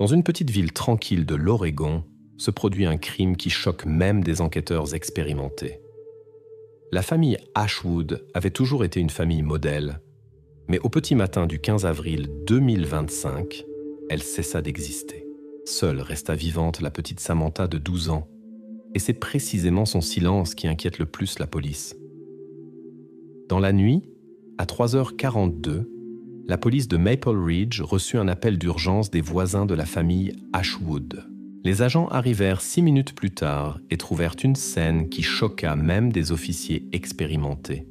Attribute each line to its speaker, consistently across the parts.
Speaker 1: Dans une petite ville tranquille de l'Oregon, se produit un crime qui choque même des enquêteurs expérimentés. La famille Ashwood avait toujours été une famille modèle, mais au petit matin du 15 avril 2025, elle cessa d'exister. Seule resta vivante la petite Samantha de 12 ans, et c'est précisément son silence qui inquiète le plus la police. Dans la nuit, à 3h42, la police de Maple Ridge reçut un appel d'urgence des voisins de la famille Ashwood. Les agents arrivèrent 6 minutes plus tard et trouvèrent une scène qui choqua même des officiers expérimentés.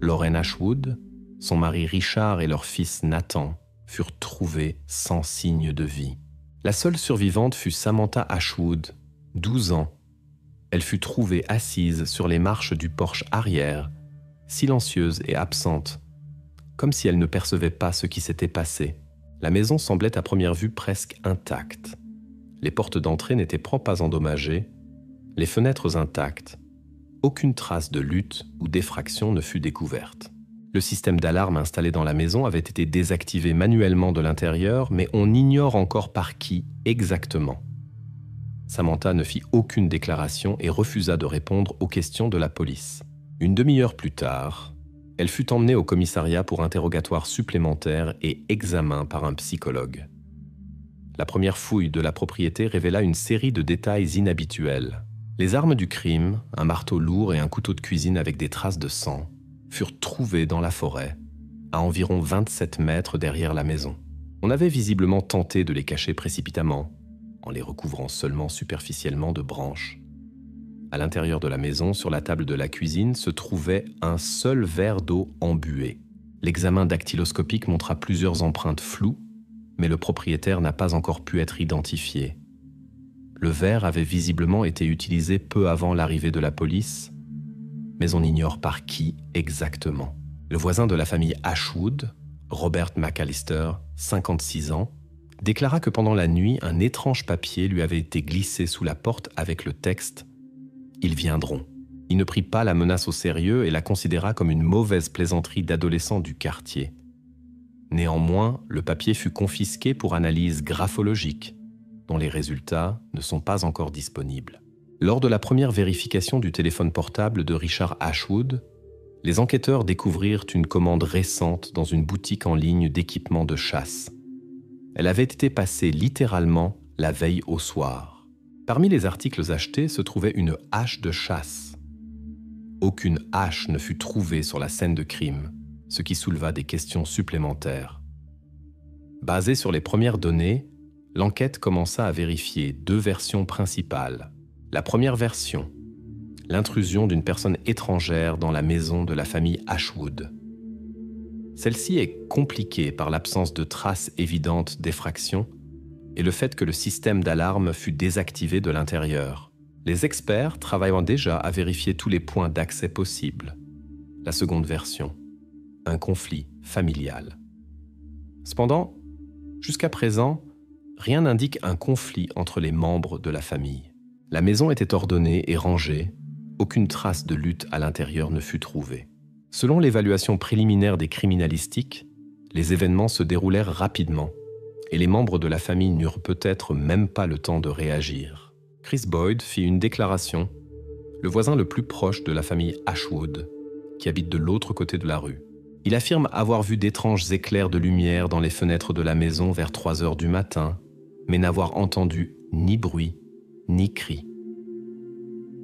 Speaker 1: Lauren Ashwood, son mari Richard et leur fils Nathan furent trouvés sans signe de vie. La seule survivante fut Samantha Ashwood, 12 ans. Elle fut trouvée assise sur les marches du porche arrière, silencieuse et absente, comme si elle ne percevait pas ce qui s'était passé. La maison semblait à première vue presque intacte. Les portes d'entrée n'étaient pas endommagées, les fenêtres intactes. Aucune trace de lutte ou d'effraction ne fut découverte. Le système d'alarme installé dans la maison avait été désactivé manuellement de l'intérieur, mais on ignore encore par qui exactement. Samantha ne fit aucune déclaration et refusa de répondre aux questions de la police. Une demi-heure plus tard, elle fut emmenée au commissariat pour interrogatoire supplémentaire et examen par un psychologue. La première fouille de la propriété révéla une série de détails inhabituels. Les armes du crime, un marteau lourd et un couteau de cuisine avec des traces de sang, furent trouvés dans la forêt, à environ 27 mètres derrière la maison. On avait visiblement tenté de les cacher précipitamment, en les recouvrant seulement superficiellement de branches. À l'intérieur de la maison, sur la table de la cuisine, se trouvait un seul verre d'eau embué. L'examen dactyloscopique montra plusieurs empreintes floues, mais le propriétaire n'a pas encore pu être identifié. Le verre avait visiblement été utilisé peu avant l'arrivée de la police, mais on ignore par qui exactement. Le voisin de la famille Ashwood, Robert McAllister, 56 ans, déclara que pendant la nuit, un étrange papier lui avait été glissé sous la porte avec le texte « Ils viendront ». Il ne prit pas la menace au sérieux et la considéra comme une mauvaise plaisanterie d'adolescents du quartier. Néanmoins, le papier fut confisqué pour analyse graphologique, dont les résultats ne sont pas encore disponibles. Lors de la première vérification du téléphone portable de Richard Ashwood, les enquêteurs découvrirent une commande récente dans une boutique en ligne d'équipements de chasse. Elle avait été passée littéralement la veille au soir. Parmi les articles achetés se trouvait une hache de chasse. Aucune hache ne fut trouvée sur la scène de crime, ce qui souleva des questions supplémentaires. Basée sur les premières données, l'enquête commença à vérifier 2 versions principales. La première version, l'intrusion d'une personne étrangère dans la maison de la famille Ashwood. Celle-ci est compliquée par l'absence de traces évidentes d'effraction et le fait que le système d'alarme fut désactivé de l'intérieur. Les experts travaillant déjà à vérifier tous les points d'accès possibles. La seconde version, un conflit familial. Cependant, jusqu'à présent, rien n'indique un conflit entre les membres de la famille. La maison était ordonnée et rangée, aucune trace de lutte à l'intérieur ne fut trouvée. Selon l'évaluation préliminaire des criminalistiques, les événements se déroulèrent rapidement et les membres de la famille n'eurent peut-être même pas le temps de réagir. Chris Boyd fit une déclaration, le voisin le plus proche de la famille Ashwood, qui habite de l'autre côté de la rue. Il affirme avoir vu d'étranges éclairs de lumière dans les fenêtres de la maison vers 3 heures du matin, mais n'avoir entendu ni bruit, ni cri.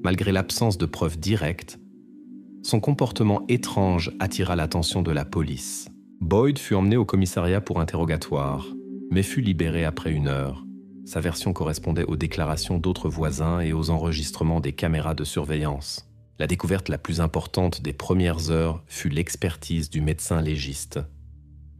Speaker 1: Malgré l'absence de preuves directes, son comportement étrange attira l'attention de la police. Boyd fut emmené au commissariat pour interrogatoire, mais fut libéré après 1 heure. Sa version correspondait aux déclarations d'autres voisins et aux enregistrements des caméras de surveillance. La découverte la plus importante des premières heures fut l'expertise du médecin légiste.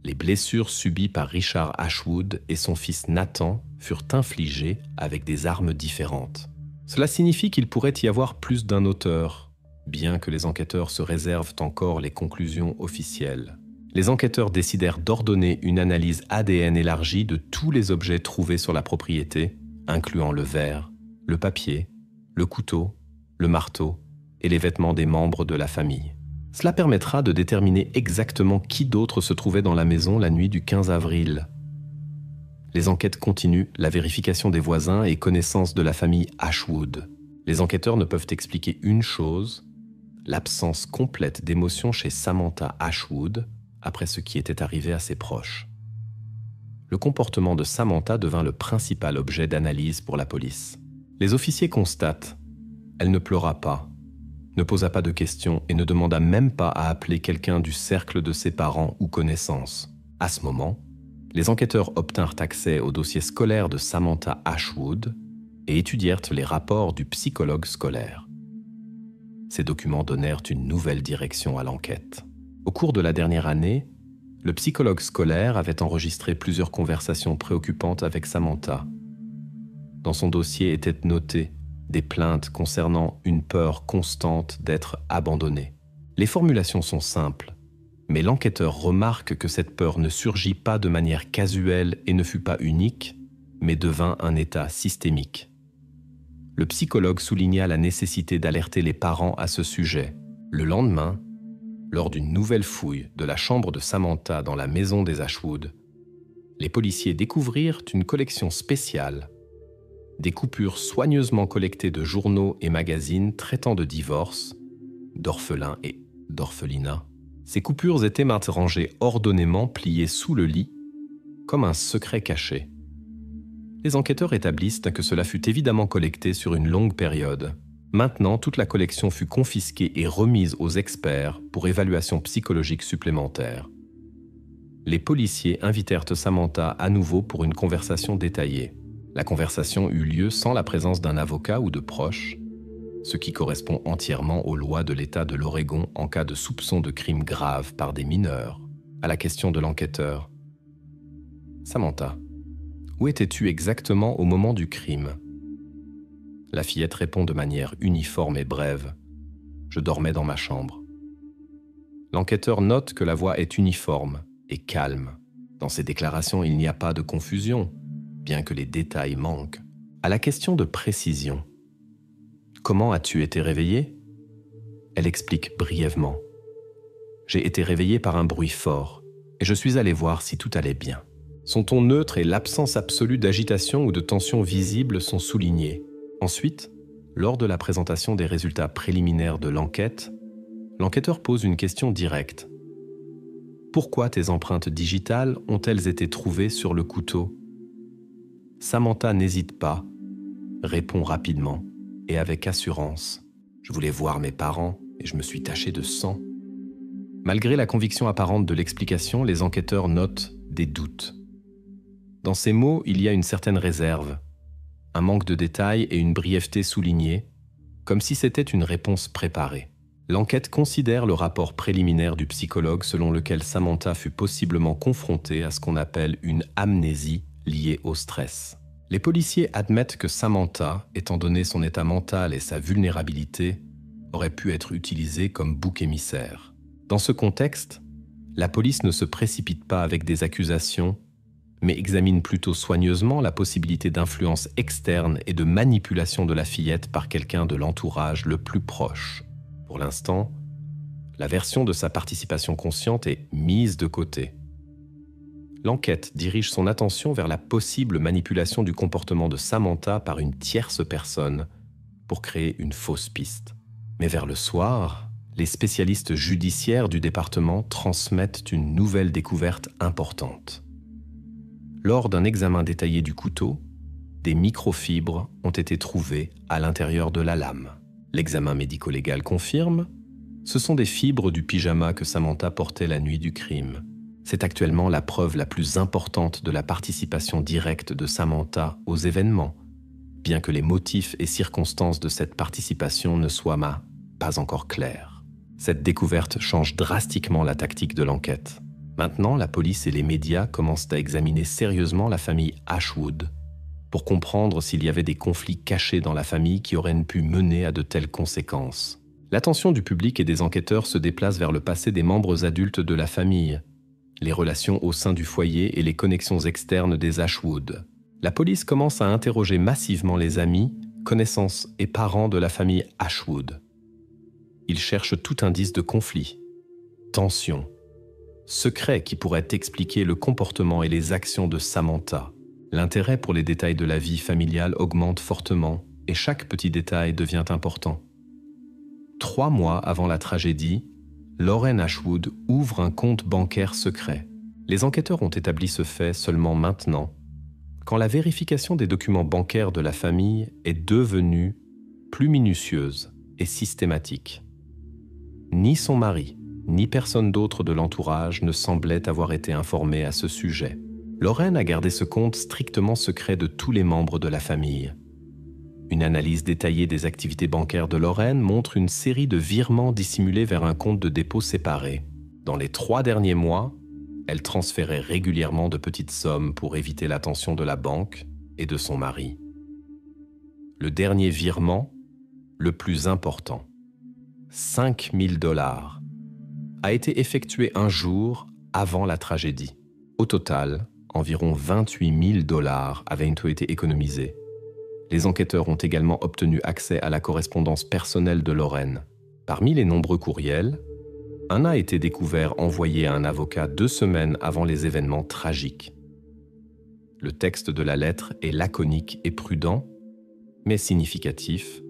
Speaker 1: Les blessures subies par Richard Ashwood et son fils Nathan furent infligées avec des armes différentes. Cela signifie qu'il pourrait y avoir plus d'un auteur, bien que les enquêteurs se réservent encore les conclusions officielles. Les enquêteurs décidèrent d'ordonner une analyse ADN élargie de tous les objets trouvés sur la propriété, incluant le verre, le papier, le couteau, le marteau et les vêtements des membres de la famille. Cela permettra de déterminer exactement qui d'autre se trouvait dans la maison la nuit du 15 avril. Les enquêtes continuent, la vérification des voisins et connaissances de la famille Ashwood. Les enquêteurs ne peuvent expliquer une chose, l'absence complète d'émotion chez Samantha Ashwood après ce qui était arrivé à ses proches. Le comportement de Samantha devint le principal objet d'analyse pour la police. Les officiers constatent, elle ne pleura pas, ne posa pas de questions et ne demanda même pas à appeler quelqu'un du cercle de ses parents ou connaissances. À ce moment, les enquêteurs obtinrent accès au dossier scolaire de Samantha Ashwood et étudièrent les rapports du psychologue scolaire. Ces documents donnèrent une nouvelle direction à l'enquête. Au cours de la dernière année, le psychologue scolaire avait enregistré plusieurs conversations préoccupantes avec Samantha. Dans son dossier étaient notées des plaintes concernant une peur constante d'être abandonnée. Les formulations sont simples, mais l'enquêteur remarque que cette peur ne surgit pas de manière casuelle et ne fut pas unique, mais devint un état systémique. Le psychologue souligna la nécessité d'alerter les parents à ce sujet. Le lendemain, lors d'une nouvelle fouille de la chambre de Samantha dans la maison des Ashwood, les policiers découvrirent une collection spéciale, des coupures soigneusement collectées de journaux et magazines traitant de divorce, d'orphelins et d'orphelinat. Ces coupures étaient maintes rangées ordonnément pliées sous le lit, comme un secret caché. Les enquêteurs établissent que cela fut évidemment collecté sur une longue période. Maintenant, toute la collection fut confisquée et remise aux experts pour évaluation psychologique supplémentaire. Les policiers invitèrent Samantha à nouveau pour une conversation détaillée. La conversation eut lieu sans la présence d'un avocat ou de proches, ce qui correspond entièrement aux lois de l'État de l'Oregon en cas de soupçon de crimes graves par des mineurs. À la question de l'enquêteur, « Samantha, où étais-tu exactement au moment du crime ?» La fillette répond de manière uniforme et brève. « Je dormais dans ma chambre. » L'enquêteur note que la voix est uniforme et calme. Dans ses déclarations, il n'y a pas de confusion, bien que les détails manquent. À la question de précision, « Comment as-tu été réveillée ?» Elle explique brièvement. « J'ai été réveillée par un bruit fort et je suis allée voir si tout allait bien. » Son ton neutre et l'absence absolue d'agitation ou de tension visible sont soulignés. Ensuite, lors de la présentation des résultats préliminaires de l'enquête, l'enquêteur pose une question directe. « Pourquoi tes empreintes digitales ont-elles été trouvées sur le couteau ?» Samantha n'hésite pas, répond rapidement et avec assurance. « Je voulais voir mes parents et je me suis taché de sang. » Malgré la conviction apparente de l'explication, les enquêteurs notent des doutes. Dans ces mots, il y a une certaine réserve, un manque de détails et une brièveté soulignée, comme si c'était une réponse préparée. L'enquête considère le rapport préliminaire du psychologue selon lequel Samantha fut possiblement confrontée à ce qu'on appelle une amnésie liée au stress. Les policiers admettent que Samantha, étant donné son état mental et sa vulnérabilité, aurait pu être utilisée comme bouc émissaire. Dans ce contexte, la police ne se précipite pas avec des accusations, mais examine plutôt soigneusement la possibilité d'influence externe et de manipulation de la fillette par quelqu'un de l'entourage le plus proche. Pour l'instant, la version de sa participation consciente est mise de côté. L'enquête dirige son attention vers la possible manipulation du comportement de Samantha par une tierce personne pour créer une fausse piste. Mais vers le soir, les spécialistes judiciaires du département transmettent une nouvelle découverte importante. Lors d'un examen détaillé du couteau, des microfibres ont été trouvées à l'intérieur de la lame. L'examen médico-légal confirme, ce sont des fibres du pyjama que Samantha portait la nuit du crime. C'est actuellement la preuve la plus importante de la participation directe de Samantha aux événements, bien que les motifs et circonstances de cette participation ne soient pas encore clairs. Cette découverte change drastiquement la tactique de l'enquête. Maintenant, la police et les médias commencent à examiner sérieusement la famille Ashwood pour comprendre s'il y avait des conflits cachés dans la famille qui auraient pu mener à de telles conséquences. L'attention du public et des enquêteurs se déplace vers le passé des membres adultes de la famille, les relations au sein du foyer et les connexions externes des Ashwood. La police commence à interroger massivement les amis, connaissances et parents de la famille Ashwood. Ils cherchent tout indice de conflit, tension, secret qui pourrait expliquer le comportement et les actions de Samantha. L'intérêt pour les détails de la vie familiale augmente fortement et chaque petit détail devient important. 3 mois avant la tragédie, Lauren Ashwood ouvre un compte bancaire secret. Les enquêteurs ont établi ce fait seulement maintenant, quand la vérification des documents bancaires de la famille est devenue plus minutieuse et systématique. Ni son mari, ni personne d'autre de l'entourage ne semblait avoir été informé à ce sujet. Lauren a gardé ce compte strictement secret de tous les membres de la famille. Une analyse détaillée des activités bancaires de Lauren montre une série de virements dissimulés vers un compte de dépôt séparé. Dans les 3 derniers mois, elle transférait régulièrement de petites sommes pour éviter l'attention de la banque et de son mari. Le dernier virement, le plus important, 5 000 $, a été effectué un jour avant la tragédie. Au total, environ 28 000 $ avaient été économisés. Les enquêteurs ont également obtenu accès à la correspondance personnelle de Lauren. Parmi les nombreux courriels, un a été découvert envoyé à un avocat 2 semaines avant les événements tragiques. Le texte de la lettre est laconique et prudent, mais significatif.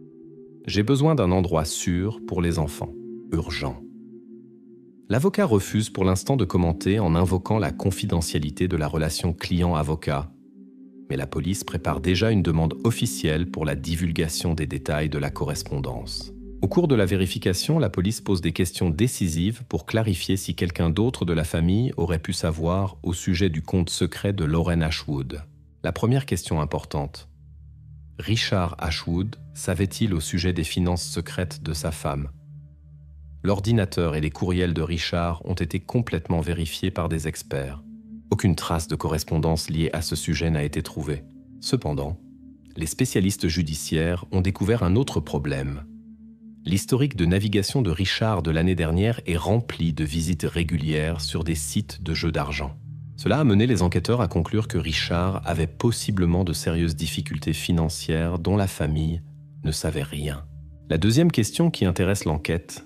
Speaker 1: « J'ai besoin d'un endroit sûr pour les enfants, urgent. » L'avocat refuse pour l'instant de commenter en invoquant la confidentialité de la relation client-avocat, mais la police prépare déjà une demande officielle pour la divulgation des détails de la correspondance. Au cours de la vérification, la police pose des questions décisives pour clarifier si quelqu'un d'autre de la famille aurait pu savoir au sujet du compte secret de Lauren Ashwood. La première question importante. Richard Ashwood savait-il au sujet des finances secrètes de sa femme ? L'ordinateur et les courriels de Richard ont été complètement vérifiés par des experts. Aucune trace de correspondance liée à ce sujet n'a été trouvée. Cependant, les spécialistes judiciaires ont découvert un autre problème. L'historique de navigation de Richard de l'année dernière est rempli de visites régulières sur des sites de jeux d'argent. Cela a mené les enquêteurs à conclure que Richard avait possiblement de sérieuses difficultés financières dont la famille ne savait rien. La deuxième question qui intéresse l'enquête: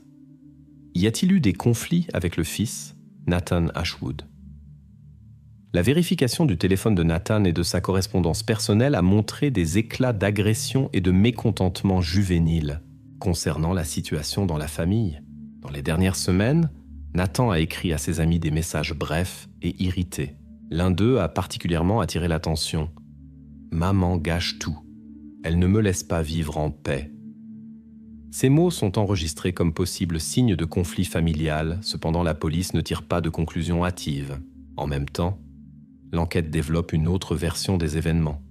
Speaker 1: y a-t-il eu des conflits avec le fils, Nathan Ashwood ? La vérification du téléphone de Nathan et de sa correspondance personnelle a montré des éclats d'agression et de mécontentement juvénile concernant la situation dans la famille. Dans les dernières semaines, Nathan a écrit à ses amis des messages brefs et irrités. L'un d'eux a particulièrement attiré l'attention. « Maman gâche tout. Elle ne me laisse pas vivre en paix. » Ces mots sont enregistrés comme possible signe de conflit familial, cependant la police ne tire pas de conclusion hâtive. En même temps, l'enquête développe une autre version des événements.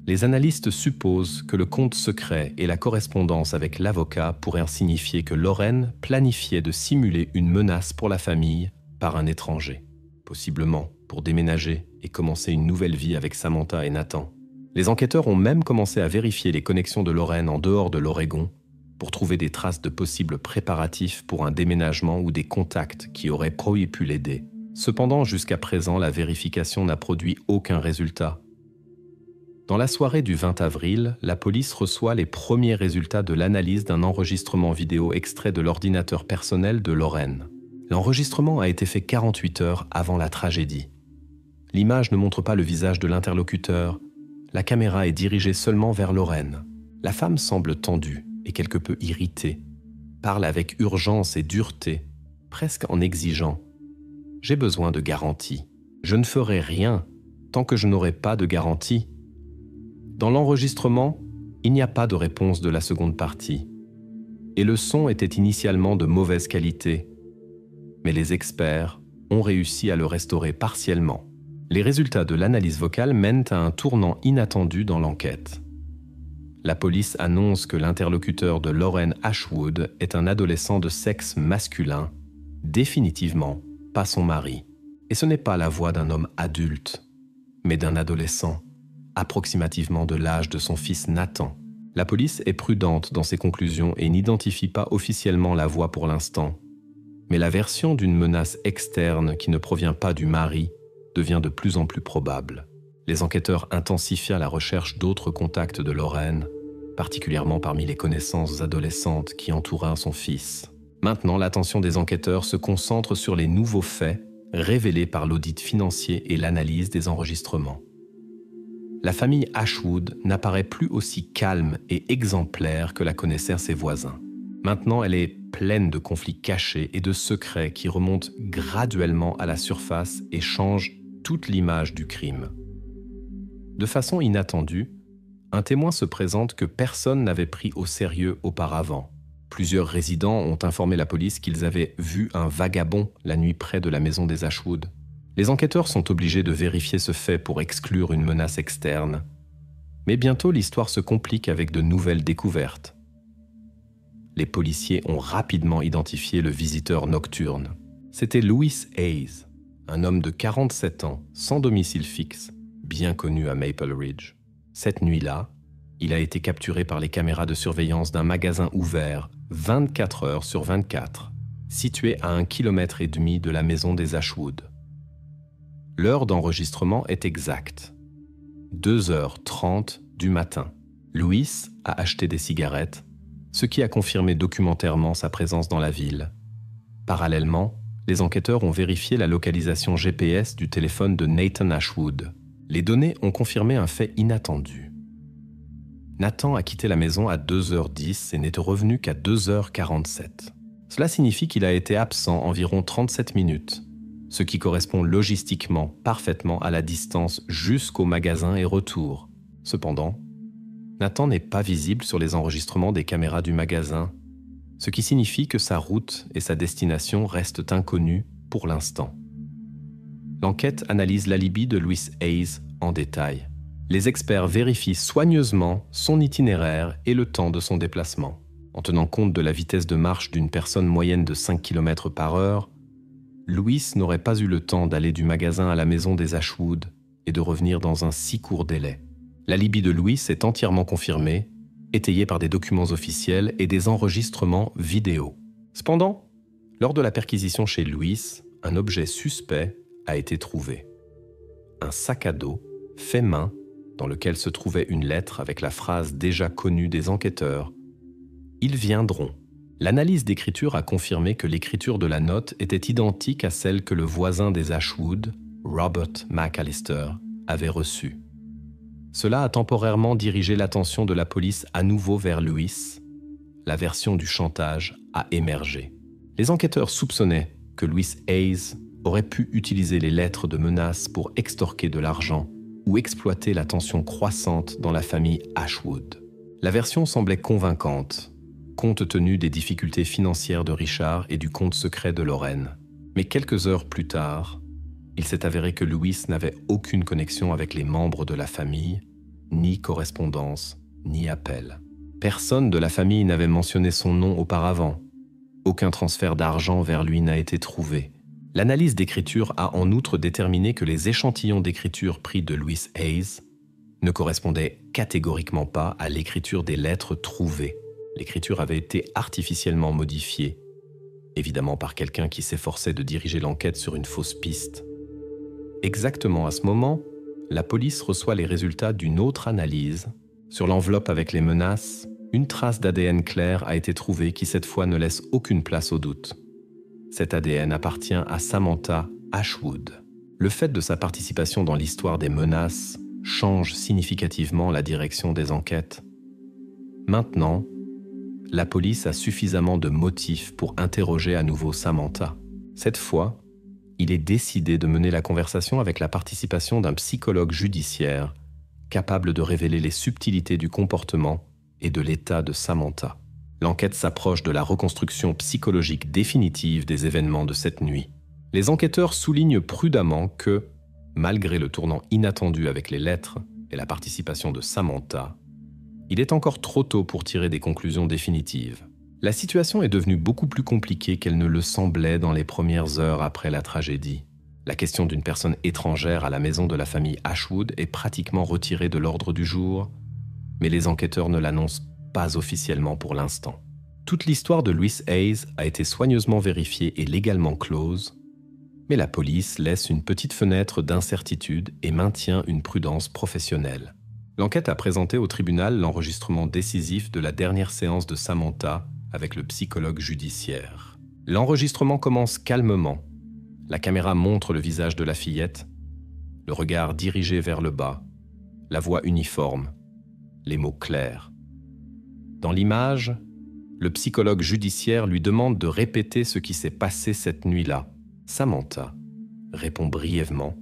Speaker 1: Les analystes supposent que le compte secret et la correspondance avec l'avocat pourraient signifier que Lauren planifiait de simuler une menace pour la famille par un étranger, possiblement pour déménager et commencer une nouvelle vie avec Samantha et Nathan. Les enquêteurs ont même commencé à vérifier les connexions de Lauren en dehors de l'Oregon pour trouver des traces de possibles préparatifs pour un déménagement ou des contacts qui auraient pu l'aider. Cependant, jusqu'à présent, la vérification n'a produit aucun résultat. Dans la soirée du 20 avril, la police reçoit les premiers résultats de l'analyse d'un enregistrement vidéo extrait de l'ordinateur personnel de Lauren. L'enregistrement a été fait 48 heures avant la tragédie. L'image ne montre pas le visage de l'interlocuteur. La caméra est dirigée seulement vers Lauren. La femme semble tendue et quelque peu irritée, parle avec urgence et dureté, presque en exigeant. « J'ai besoin de garanties. Je ne ferai rien tant que je n'aurai pas de garantie. » Dans l'enregistrement, il n'y a pas de réponse de la seconde partie. Et le son était initialement de mauvaise qualité, mais les experts ont réussi à le restaurer partiellement. Les résultats de l'analyse vocale mènent à un tournant inattendu dans l'enquête. La police annonce que l'interlocuteur de Lauren Ashwood est un adolescent de sexe masculin, définitivement pas son mari. Et ce n'est pas la voix d'un homme adulte, mais d'un adolescent, approximativement de l'âge de son fils Nathan. La police est prudente dans ses conclusions et n'identifie pas officiellement la voix pour l'instant. Mais la version d'une menace externe qui ne provient pas du mari devient de plus en plus probable. Les enquêteurs intensifient la recherche d'autres contacts de Lauren, particulièrement parmi les connaissances adolescentes qui entourent son fils. Maintenant, l'attention des enquêteurs se concentre sur les nouveaux faits révélés par l'audit financier et l'analyse des enregistrements. la famille Ashwood n'apparaît plus aussi calme et exemplaire que la connaissaient ses voisins. Maintenant, elle est pleine de conflits cachés et de secrets qui remontent graduellement à la surface et changent toute l'image du crime. De façon inattendue, un témoin se présente que personne n'avait pris au sérieux auparavant. Plusieurs résidents ont informé la police qu'ils avaient vu un vagabond la nuit près de la maison des Ashwood. Les enquêteurs sont obligés de vérifier ce fait pour exclure une menace externe. Mais bientôt, l'histoire se complique avec de nouvelles découvertes. Les policiers ont rapidement identifié le visiteur nocturne. C'était Louis Hayes, un homme de 47 ans, sans domicile fixe, bien connu à Maple Ridge. Cette nuit-là, il a été capturé par les caméras de surveillance d'un magasin ouvert 24 heures sur 24, situé à 1,5 km de la maison des Ashwood. L'heure d'enregistrement est exacte. 2h30 du matin. Louis a acheté des cigarettes, ce qui a confirmé documentairement sa présence dans la ville. Parallèlement, les enquêteurs ont vérifié la localisation GPS du téléphone de Nathan Ashwood. Les données ont confirmé un fait inattendu. Nathan a quitté la maison à 2h10 et n'est revenu qu'à 2h47. Cela signifie qu'il a été absent environ 37 minutes, ce qui correspond logistiquement parfaitement à la distance jusqu'au magasin et retour. Cependant, Nathan n'est pas visible sur les enregistrements des caméras du magasin, ce qui signifie que sa route et sa destination restent inconnues pour l'instant. L'enquête analyse l'alibi de Louis Hayes en détail. Les experts vérifient soigneusement son itinéraire et le temps de son déplacement. En tenant compte de la vitesse de marche d'une personne moyenne de 5 km par heure, Louis n'aurait pas eu le temps d'aller du magasin à la maison des Ashwood et de revenir dans un si court délai. L'alibi de Louis est entièrement confirmé, étayé par des documents officiels et des enregistrements vidéo. Cependant, lors de la perquisition chez Louis, un objet suspect a été trouvé. Un sac à dos fait main dans lequel se trouvait une lettre avec la phrase déjà connue des enquêteurs « Ils viendront ». L'analyse d'écriture a confirmé que l'écriture de la note était identique à celle que le voisin des Ashwood, Robert McAllister, avait reçue. Cela a temporairement dirigé l'attention de la police à nouveau vers Louis. La version du chantage a émergé. Les enquêteurs soupçonnaient que Louis Hayes aurait pu utiliser les lettres de menace pour extorquer de l'argent ou exploiter la tension croissante dans la famille Ashwood. La version semblait convaincante, compte tenu des difficultés financières de Richard et du compte secret de Lorraine. Mais quelques heures plus tard, il s'est avéré que Louis n'avait aucune connexion avec les membres de la famille, ni correspondance, ni appel. Personne de la famille n'avait mentionné son nom auparavant. Aucun transfert d'argent vers lui n'a été trouvé. L'analyse d'écriture a en outre déterminé que les échantillons d'écriture pris de Louis Hayes ne correspondaient catégoriquement pas à l'écriture des lettres trouvées. L'écriture avait été artificiellement modifiée, évidemment par quelqu'un qui s'efforçait de diriger l'enquête sur une fausse piste. Exactement à ce moment, la police reçoit les résultats d'une autre analyse. Sur l'enveloppe avec les menaces, une trace d'ADN clair a été trouvée qui cette fois ne laisse aucune place au doute. Cet ADN appartient à Samantha Ashwood. Le fait de sa participation dans l'histoire des menaces change significativement la direction des enquêtes. Maintenant, la police a suffisamment de motifs pour interroger à nouveau Samantha. Cette fois, il est décidé de mener la conversation avec la participation d'un psychologue judiciaire capable de révéler les subtilités du comportement et de l'état de Samantha. L'enquête s'approche de la reconstruction psychologique définitive des événements de cette nuit. Les enquêteurs soulignent prudemment que, malgré le tournant inattendu avec les lettres et la participation de Samantha, il est encore trop tôt pour tirer des conclusions définitives. La situation est devenue beaucoup plus compliquée qu'elle ne le semblait dans les premières heures après la tragédie. La question d'une personne étrangère à la maison de la famille Ashwood est pratiquement retirée de l'ordre du jour, mais les enquêteurs ne l'annoncent pas officiellement pour l'instant. Toute l'histoire de Louis Hayes a été soigneusement vérifiée et légalement close, mais la police laisse une petite fenêtre d'incertitude et maintient une prudence professionnelle. L'enquête a présenté au tribunal l'enregistrement décisif de la dernière séance de Samantha avec le psychologue judiciaire. L'enregistrement commence calmement. La caméra montre le visage de la fillette, le regard dirigé vers le bas, la voix uniforme, les mots clairs. Dans l'image, le psychologue judiciaire lui demande de répéter ce qui s'est passé cette nuit-là. Samantha répond brièvement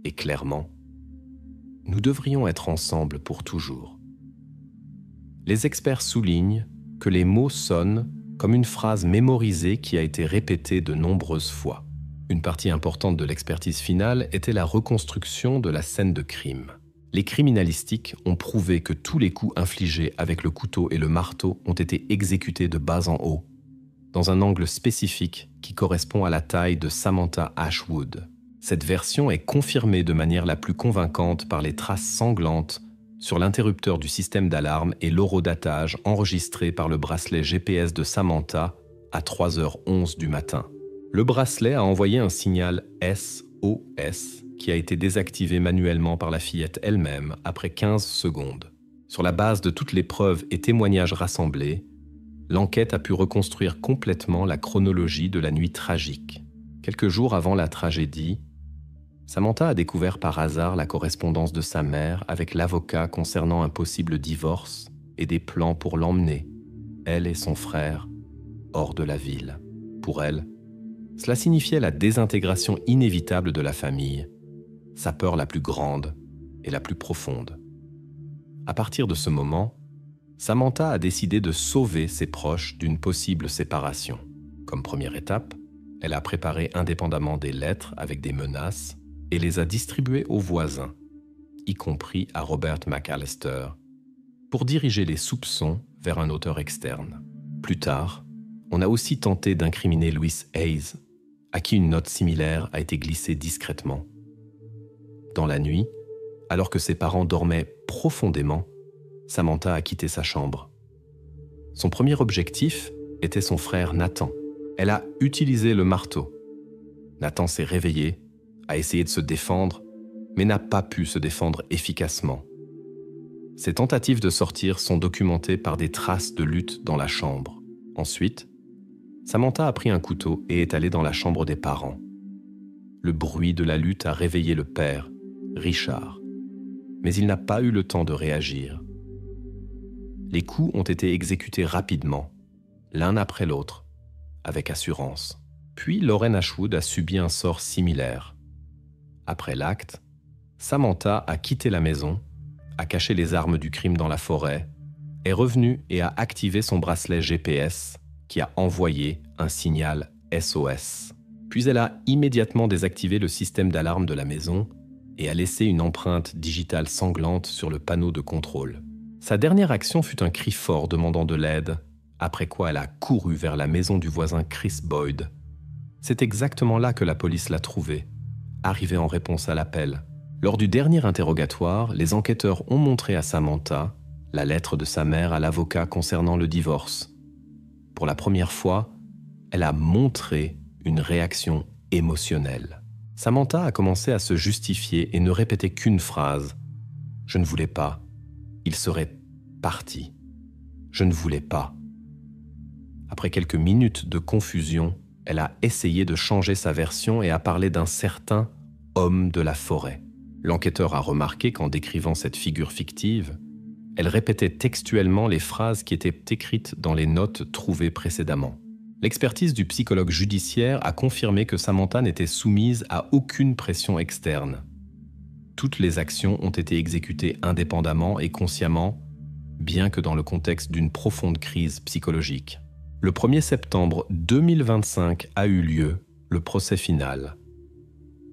Speaker 1: et clairement « Nous devrions être ensemble pour toujours ». Les experts soulignent que les mots sonnent comme une phrase mémorisée qui a été répétée de nombreuses fois. Une partie importante de l'expertise finale était la reconstruction de la scène de crime. Les criminalistiques ont prouvé que tous les coups infligés avec le couteau et le marteau ont été exécutés de bas en haut, dans un angle spécifique qui correspond à la taille de Samantha Ashwood. Cette version est confirmée de manière la plus convaincante par les traces sanglantes sur l'interrupteur du système d'alarme et l'horodatage enregistré par le bracelet GPS de Samantha à 3h11 du matin. Le bracelet a envoyé un signal SOS qui a été désactivé manuellement par la fillette elle-même après 15 secondes. Sur la base de toutes les preuves et témoignages rassemblés, l'enquête a pu reconstruire complètement la chronologie de la nuit tragique. Quelques jours avant la tragédie, Samantha a découvert par hasard la correspondance de sa mère avec l'avocat concernant un possible divorce et des plans pour l'emmener, elle et son frère, hors de la ville. Pour elle, cela signifiait la désintégration inévitable de la famille, sa peur la plus grande et la plus profonde. À partir de ce moment, Samantha a décidé de sauver ses proches d'une possible séparation. Comme première étape, elle a préparé indépendamment des lettres avec des menaces et les a distribuées aux voisins, y compris à Robert McAllister, pour diriger les soupçons vers un auteur externe. Plus tard, on a aussi tenté d'incriminer Louis Hayes, à qui une note similaire a été glissée discrètement. Dans la nuit, alors que ses parents dormaient profondément, Samantha a quitté sa chambre. Son premier objectif était son frère Nathan. Elle a utilisé le marteau. Nathan s'est réveillé, a essayé de se défendre, mais n'a pas pu se défendre efficacement. Ses tentatives de sortir sont documentées par des traces de lutte dans la chambre. Ensuite, Samantha a pris un couteau et est allée dans la chambre des parents. Le bruit de la lutte a réveillé le père, Richard, mais il n'a pas eu le temps de réagir. Les coups ont été exécutés rapidement, l'un après l'autre, avec assurance. Puis Lauren Ashwood a subi un sort similaire. Après l'acte, Samantha a quitté la maison, a caché les armes du crime dans la forêt, est revenue et a activé son bracelet GPS qui a envoyé un signal SOS. Puis elle a immédiatement désactivé le système d'alarme de la maison et a laissé une empreinte digitale sanglante sur le panneau de contrôle. Sa dernière action fut un cri fort demandant de l'aide, après quoi elle a couru vers la maison du voisin Chris Boyd. C'est exactement là que la police l'a trouvée, arrivée en réponse à l'appel. Lors du dernier interrogatoire, les enquêteurs ont montré à Samantha la lettre de sa mère à l'avocat concernant le divorce. Pour la première fois, elle a montré une réaction émotionnelle. Samantha a commencé à se justifier et ne répétait qu'une phrase. « Je ne voulais pas. Il serait parti. Je ne voulais pas. » Après quelques minutes de confusion, elle a essayé de changer sa version et a parlé d'un certain homme de la forêt. L'enquêteur a remarqué qu'en décrivant cette figure fictive, elle répétait textuellement les phrases qui étaient écrites dans les notes trouvées précédemment. L'expertise du psychologue judiciaire a confirmé que Samantha n'était soumise à aucune pression externe. Toutes les actions ont été exécutées indépendamment et consciemment, bien que dans le contexte d'une profonde crise psychologique. Le 1er septembre 2025 a eu lieu le procès final.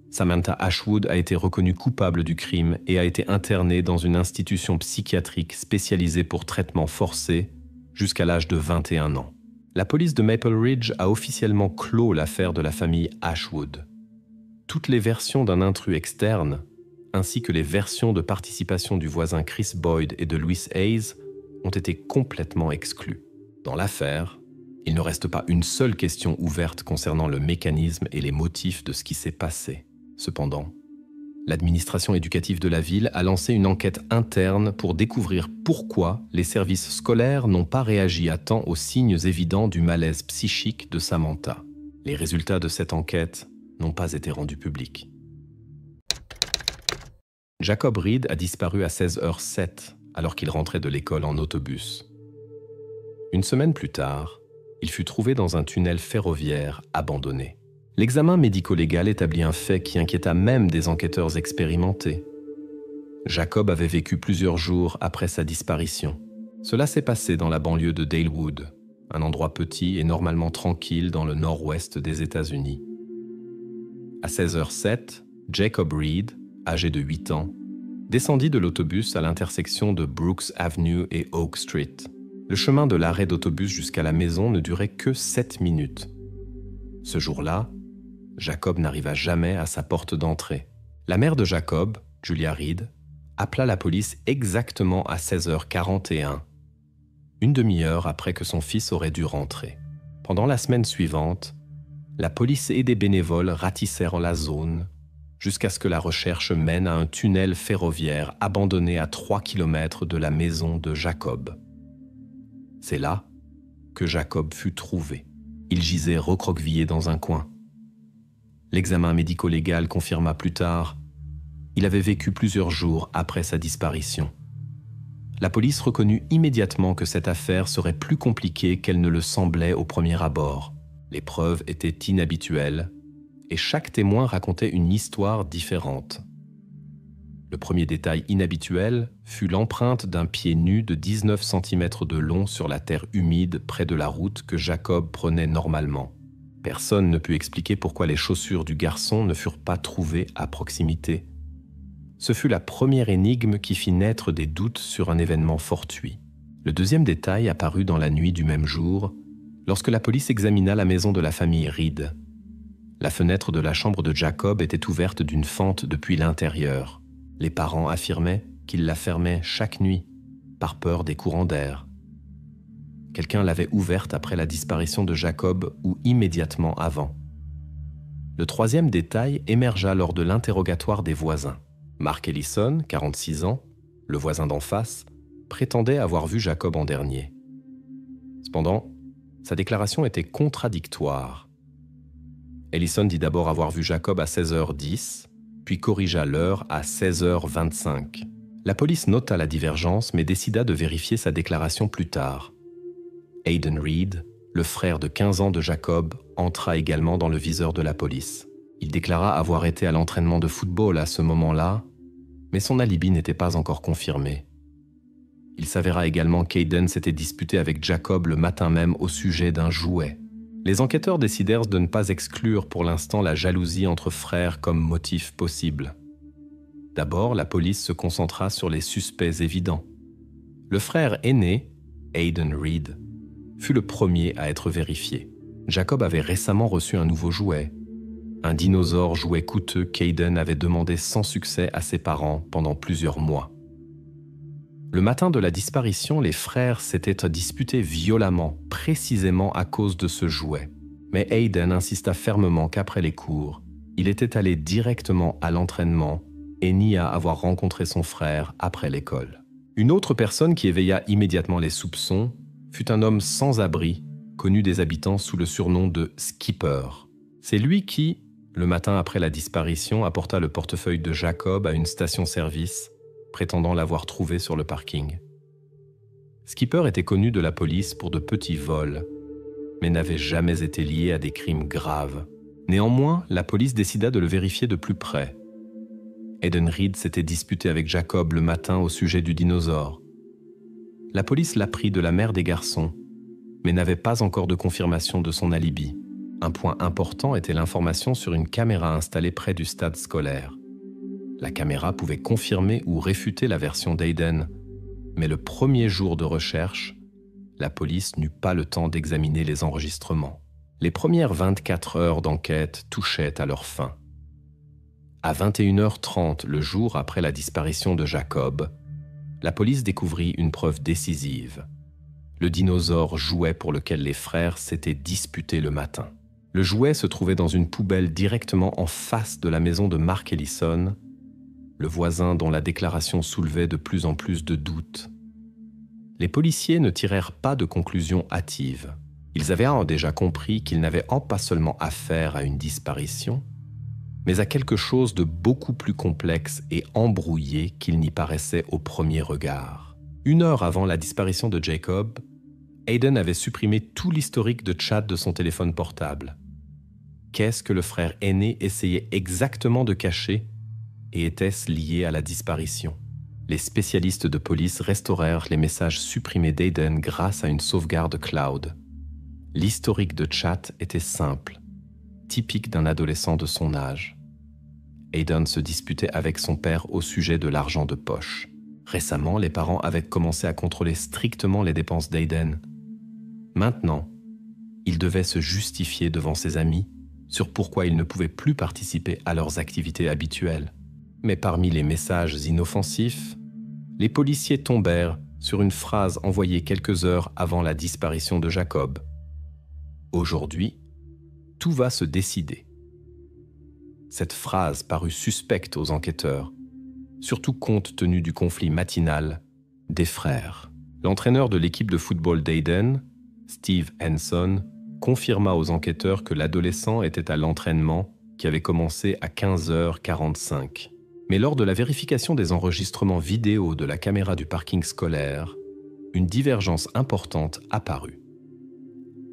Speaker 1: Samantha Ashwood a été reconnue coupable du crime et a été internée dans une institution psychiatrique spécialisée pour traitement forcé jusqu'à l'âge de 21 ans. La police de Maple Ridge a officiellement clos l'affaire de la famille Ashwood. Toutes les versions d'un intrus externe, ainsi que les versions de participation du voisin Chris Boyd et de Louis Hayes, ont été complètement exclues. Dans l'affaire, il ne reste pas une seule question ouverte concernant le mécanisme et les motifs de ce qui s'est passé. Cependant, l'administration éducative de la ville a lancé une enquête interne pour découvrir pourquoi les services scolaires n'ont pas réagi à temps aux signes évidents du malaise psychique de Samantha. Les résultats de cette enquête n'ont pas été rendus publics. Jacob Reed a disparu à 16h07 alors qu'il rentrait de l'école en autobus. Une semaine plus tard, il fut trouvé dans un tunnel ferroviaire abandonné. L'examen médico-légal établit un fait qui inquiéta même des enquêteurs expérimentés. Jacob avait vécu plusieurs jours après sa disparition. Cela s'est passé dans la banlieue de Dalewood, un endroit petit et normalement tranquille dans le nord-ouest des États-Unis. À 16h07, Jacob Reed, âgé de 8 ans, descendit de l'autobus à l'intersection de Brooks Avenue et Oak Street. Le chemin de l'arrêt d'autobus jusqu'à la maison ne durait que 7 minutes. Ce jour-là, Jacob n'arriva jamais à sa porte d'entrée. La mère de Jacob, Julia Reed, appela la police exactement à 16h41, une demi-heure après que son fils aurait dû rentrer. Pendant la semaine suivante, la police et des bénévoles ratissèrent la zone jusqu'à ce que la recherche mène à un tunnel ferroviaire abandonné à 3 km de la maison de Jacob. C'est là que Jacob fut trouvé. Il gisait recroquevillé dans un coin. L'examen médico-légal confirma plus tard, il avait vécu plusieurs jours après sa disparition. La police reconnut immédiatement que cette affaire serait plus compliquée qu'elle ne le semblait au premier abord. Les preuves étaient inhabituelles et chaque témoin racontait une histoire différente. Le premier détail inhabituel fut l'empreinte d'un pied nu de 19 cm de long sur la terre humide près de la route que Jacob prenait normalement. Personne ne put expliquer pourquoi les chaussures du garçon ne furent pas trouvées à proximité. Ce fut la première énigme qui fit naître des doutes sur un événement fortuit. Le deuxième détail apparut dans la nuit du même jour, lorsque la police examina la maison de la famille Reed. La fenêtre de la chambre de Jacob était ouverte d'une fente depuis l'intérieur. Les parents affirmaient qu'ils la fermaient chaque nuit, par peur des courants d'air. Quelqu'un l'avait ouverte après la disparition de Jacob ou immédiatement avant. Le troisième détail émergea lors de l'interrogatoire des voisins. Mark Ellison, 46 ans, le voisin d'en face, prétendait avoir vu Jacob en dernier. Cependant, sa déclaration était contradictoire. Ellison dit d'abord avoir vu Jacob à 16h10, puis corrigea l'heure à 16h25. La police nota la divergence mais décida de vérifier sa déclaration plus tard. Hayden Reed, le frère de 15 ans de Jacob, entra également dans le viseur de la police. Il déclara avoir été à l'entraînement de football à ce moment-là, mais son alibi n'était pas encore confirmé. Il s'avéra également qu'Hayden s'était disputé avec Jacob le matin même au sujet d'un jouet. Les enquêteurs décidèrent de ne pas exclure pour l'instant la jalousie entre frères comme motif possible. D'abord, la police se concentra sur les suspects évidents. Le frère aîné, Hayden Reed, fut le premier à être vérifié. Jacob avait récemment reçu un nouveau jouet, un dinosaure jouet coûteux qu'Hayden avait demandé sans succès à ses parents pendant plusieurs mois. Le matin de la disparition, les frères s'étaient disputés violemment, précisément à cause de ce jouet. Mais Hayden insista fermement qu'après les cours, il était allé directement à l'entraînement et nia avoir rencontré son frère après l'école. Une autre personne qui éveilla immédiatement les soupçons fut un homme sans abri, connu des habitants sous le surnom de Skipper. C'est lui qui, le matin après la disparition, apporta le portefeuille de Jacob à une station-service, prétendant l'avoir trouvé sur le parking. Skipper était connu de la police pour de petits vols, mais n'avait jamais été lié à des crimes graves. Néanmoins, la police décida de le vérifier de plus près. Hayden Reed s'était disputé avec Jacob le matin au sujet du dinosaure. La police l'apprit de la mère des garçons, mais n'avait pas encore de confirmation de son alibi. Un point important était l'information sur une caméra installée près du stade scolaire. La caméra pouvait confirmer ou réfuter la version d'Hayden, mais le premier jour de recherche, la police n'eut pas le temps d'examiner les enregistrements. Les premières 24 heures d'enquête touchaient à leur fin. À 21h30, le jour après la disparition de Jacob, la police découvrit une preuve décisive. Le dinosaure jouet pour lequel les frères s'étaient disputés le matin. Le jouet se trouvait dans une poubelle directement en face de la maison de Mark Ellison, le voisin dont la déclaration soulevait de plus en plus de doutes. Les policiers ne tirèrent pas de conclusions hâtives. Ils avaient déjà compris qu'ils n'avaient pas seulement affaire à une disparition, mais à quelque chose de beaucoup plus complexe et embrouillé qu'il n'y paraissait au premier regard. 1 heure avant la disparition de Jacob, Hayden avait supprimé tout l'historique de chat de son téléphone portable. Qu'est-ce que le frère aîné essayait exactement de cacher et était-ce lié à la disparition? Les spécialistes de police restaurèrent les messages supprimés d'Hayden grâce à une sauvegarde cloud. L'historique de chat était simple, typique d'un adolescent de son âge. Hayden se disputait avec son père au sujet de l'argent de poche. Récemment, les parents avaient commencé à contrôler strictement les dépenses d'Hayden. Maintenant, il devait se justifier devant ses amis sur pourquoi il ne pouvait plus participer à leurs activités habituelles. Mais parmi les messages inoffensifs, les policiers tombèrent sur une phrase envoyée quelques heures avant la disparition de Jacob. « Aujourd'hui, tout va se décider. » Cette phrase parut suspecte aux enquêteurs, surtout compte tenu du conflit matinal des frères. L'entraîneur de l'équipe de football d'Hayden, Steve Henson, confirma aux enquêteurs que l'adolescent était à l'entraînement qui avait commencé à 15h45. Mais lors de la vérification des enregistrements vidéo de la caméra du parking scolaire, une divergence importante apparut.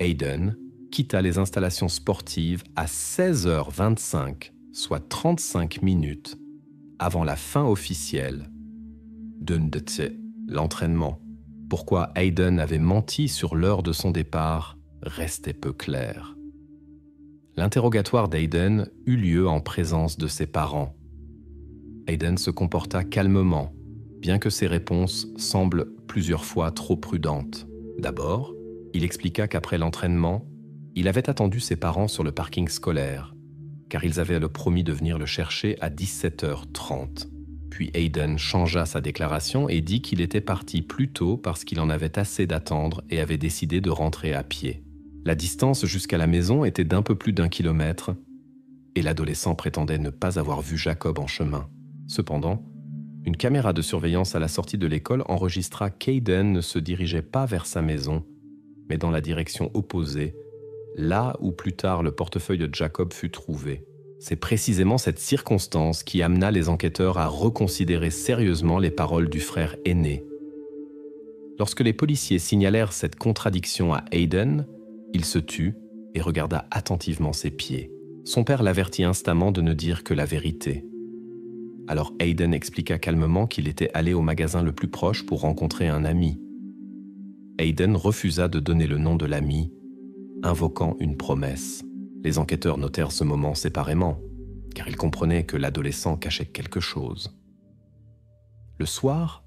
Speaker 1: Hayden quitta les installations sportives à 16h25, soit 35 minutes, avant la fin officielle de l'entraînement. Pourquoi Hayden avait menti sur l'heure de son départ restait peu clair. L'interrogatoire d'Hayden eut lieu en présence de ses parents. Hayden se comporta calmement, bien que ses réponses semblent plusieurs fois trop prudentes. D'abord, il expliqua qu'après l'entraînement, il avait attendu ses parents sur le parking scolaire, car ils avaient le promis de venir le chercher à 17h30. Puis Hayden changea sa déclaration et dit qu'il était parti plus tôt parce qu'il en avait assez d'attendre et avait décidé de rentrer à pied. La distance jusqu'à la maison était d'un peu plus d'1 kilomètre et l'adolescent prétendait ne pas avoir vu Jacob en chemin. Cependant, une caméra de surveillance à la sortie de l'école enregistra qu'Hayden ne se dirigeait pas vers sa maison, mais dans la direction opposée, là où plus tard le portefeuille de Jacob fut trouvé. C'est précisément cette circonstance qui amena les enquêteurs à reconsidérer sérieusement les paroles du frère aîné. Lorsque les policiers signalèrent cette contradiction à Hayden, il se tut et regarda attentivement ses pieds. Son père l'avertit instamment de ne dire que la vérité. Alors Hayden expliqua calmement qu'il était allé au magasin le plus proche pour rencontrer un ami. Hayden refusa de donner le nom de l'ami, invoquant une promesse. Les enquêteurs notèrent ce moment séparément, car ils comprenaient que l'adolescent cachait quelque chose. Le soir,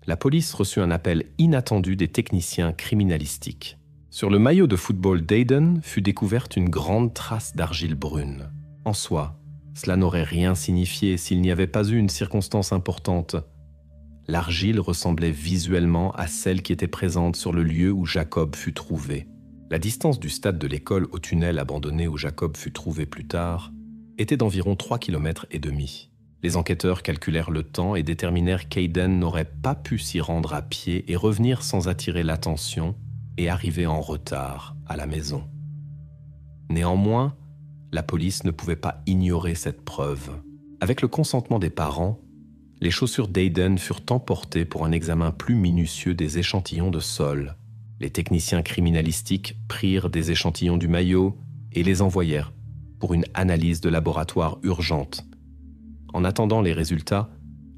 Speaker 1: la police reçut un appel inattendu des techniciens criminalistiques. Sur le maillot de football d'Hayden fut découverte une grande trace d'argile brune. En soi, cela n'aurait rien signifié s'il n'y avait pas eu une circonstance importante. L'argile ressemblait visuellement à celle qui était présente sur le lieu où Jacob fut trouvé. La distance du stade de l'école au tunnel abandonné où Jacob fut trouvé plus tard était d'environ 3,5 km. Les enquêteurs calculèrent le temps et déterminèrent qu'Hayden n'aurait pas pu s'y rendre à pied et revenir sans attirer l'attention et arriver en retard à la maison. Néanmoins, la police ne pouvait pas ignorer cette preuve. Avec le consentement des parents, les chaussures d'Hayden furent emportées pour un examen plus minutieux des échantillons de sol. Les techniciens criminalistiques prirent des échantillons du maillot et les envoyèrent pour une analyse de laboratoire urgente. En attendant les résultats,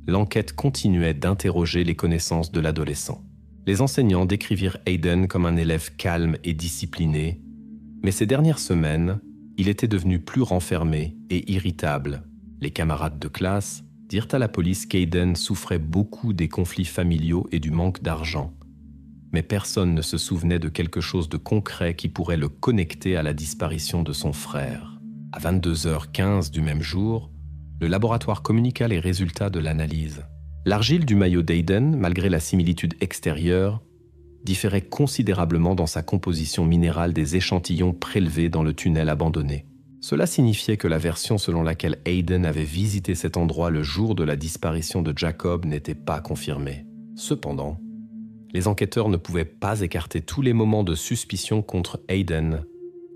Speaker 1: l'enquête continuait d'interroger les connaissances de l'adolescent. Les enseignants décrivirent Hayden comme un élève calme et discipliné, mais ces dernières semaines, il était devenu plus renfermé et irritable. Les camarades de classe dirent à la police qu'Hayden souffrait beaucoup des conflits familiaux et du manque d'argent. Mais personne ne se souvenait de quelque chose de concret qui pourrait le connecter à la disparition de son frère. À 22h15 du même jour, le laboratoire communiqua les résultats de l'analyse. L'argile du maillot d'Hayden, malgré la similitude extérieure, différait considérablement dans sa composition minérale des échantillons prélevés dans le tunnel abandonné. Cela signifiait que la version selon laquelle Hayden avait visité cet endroit le jour de la disparition de Jacob n'était pas confirmée. Cependant, les enquêteurs ne pouvaient pas écarter tous les moments de suspicion contre Hayden,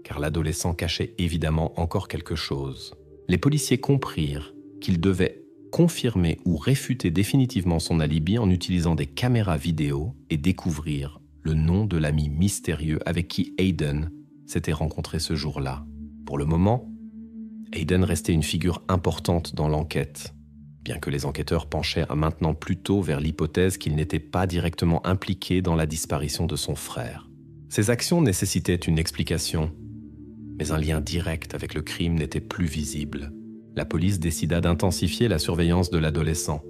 Speaker 1: car l'adolescent cachait évidemment encore quelque chose. Les policiers comprirent qu'ils devaient confirmer ou réfuter définitivement son alibi en utilisant des caméras vidéo et découvrir le nom de l'ami mystérieux avec qui Hayden s'était rencontré ce jour-là. Pour le moment, Hayden restait une figure importante dans l'enquête, bien que les enquêteurs penchaient maintenant plutôt vers l'hypothèse qu'il n'était pas directement impliqué dans la disparition de son frère. Ses actions nécessitaient une explication, mais un lien direct avec le crime n'était plus visible. La police décida d'intensifier la surveillance de l'adolescent,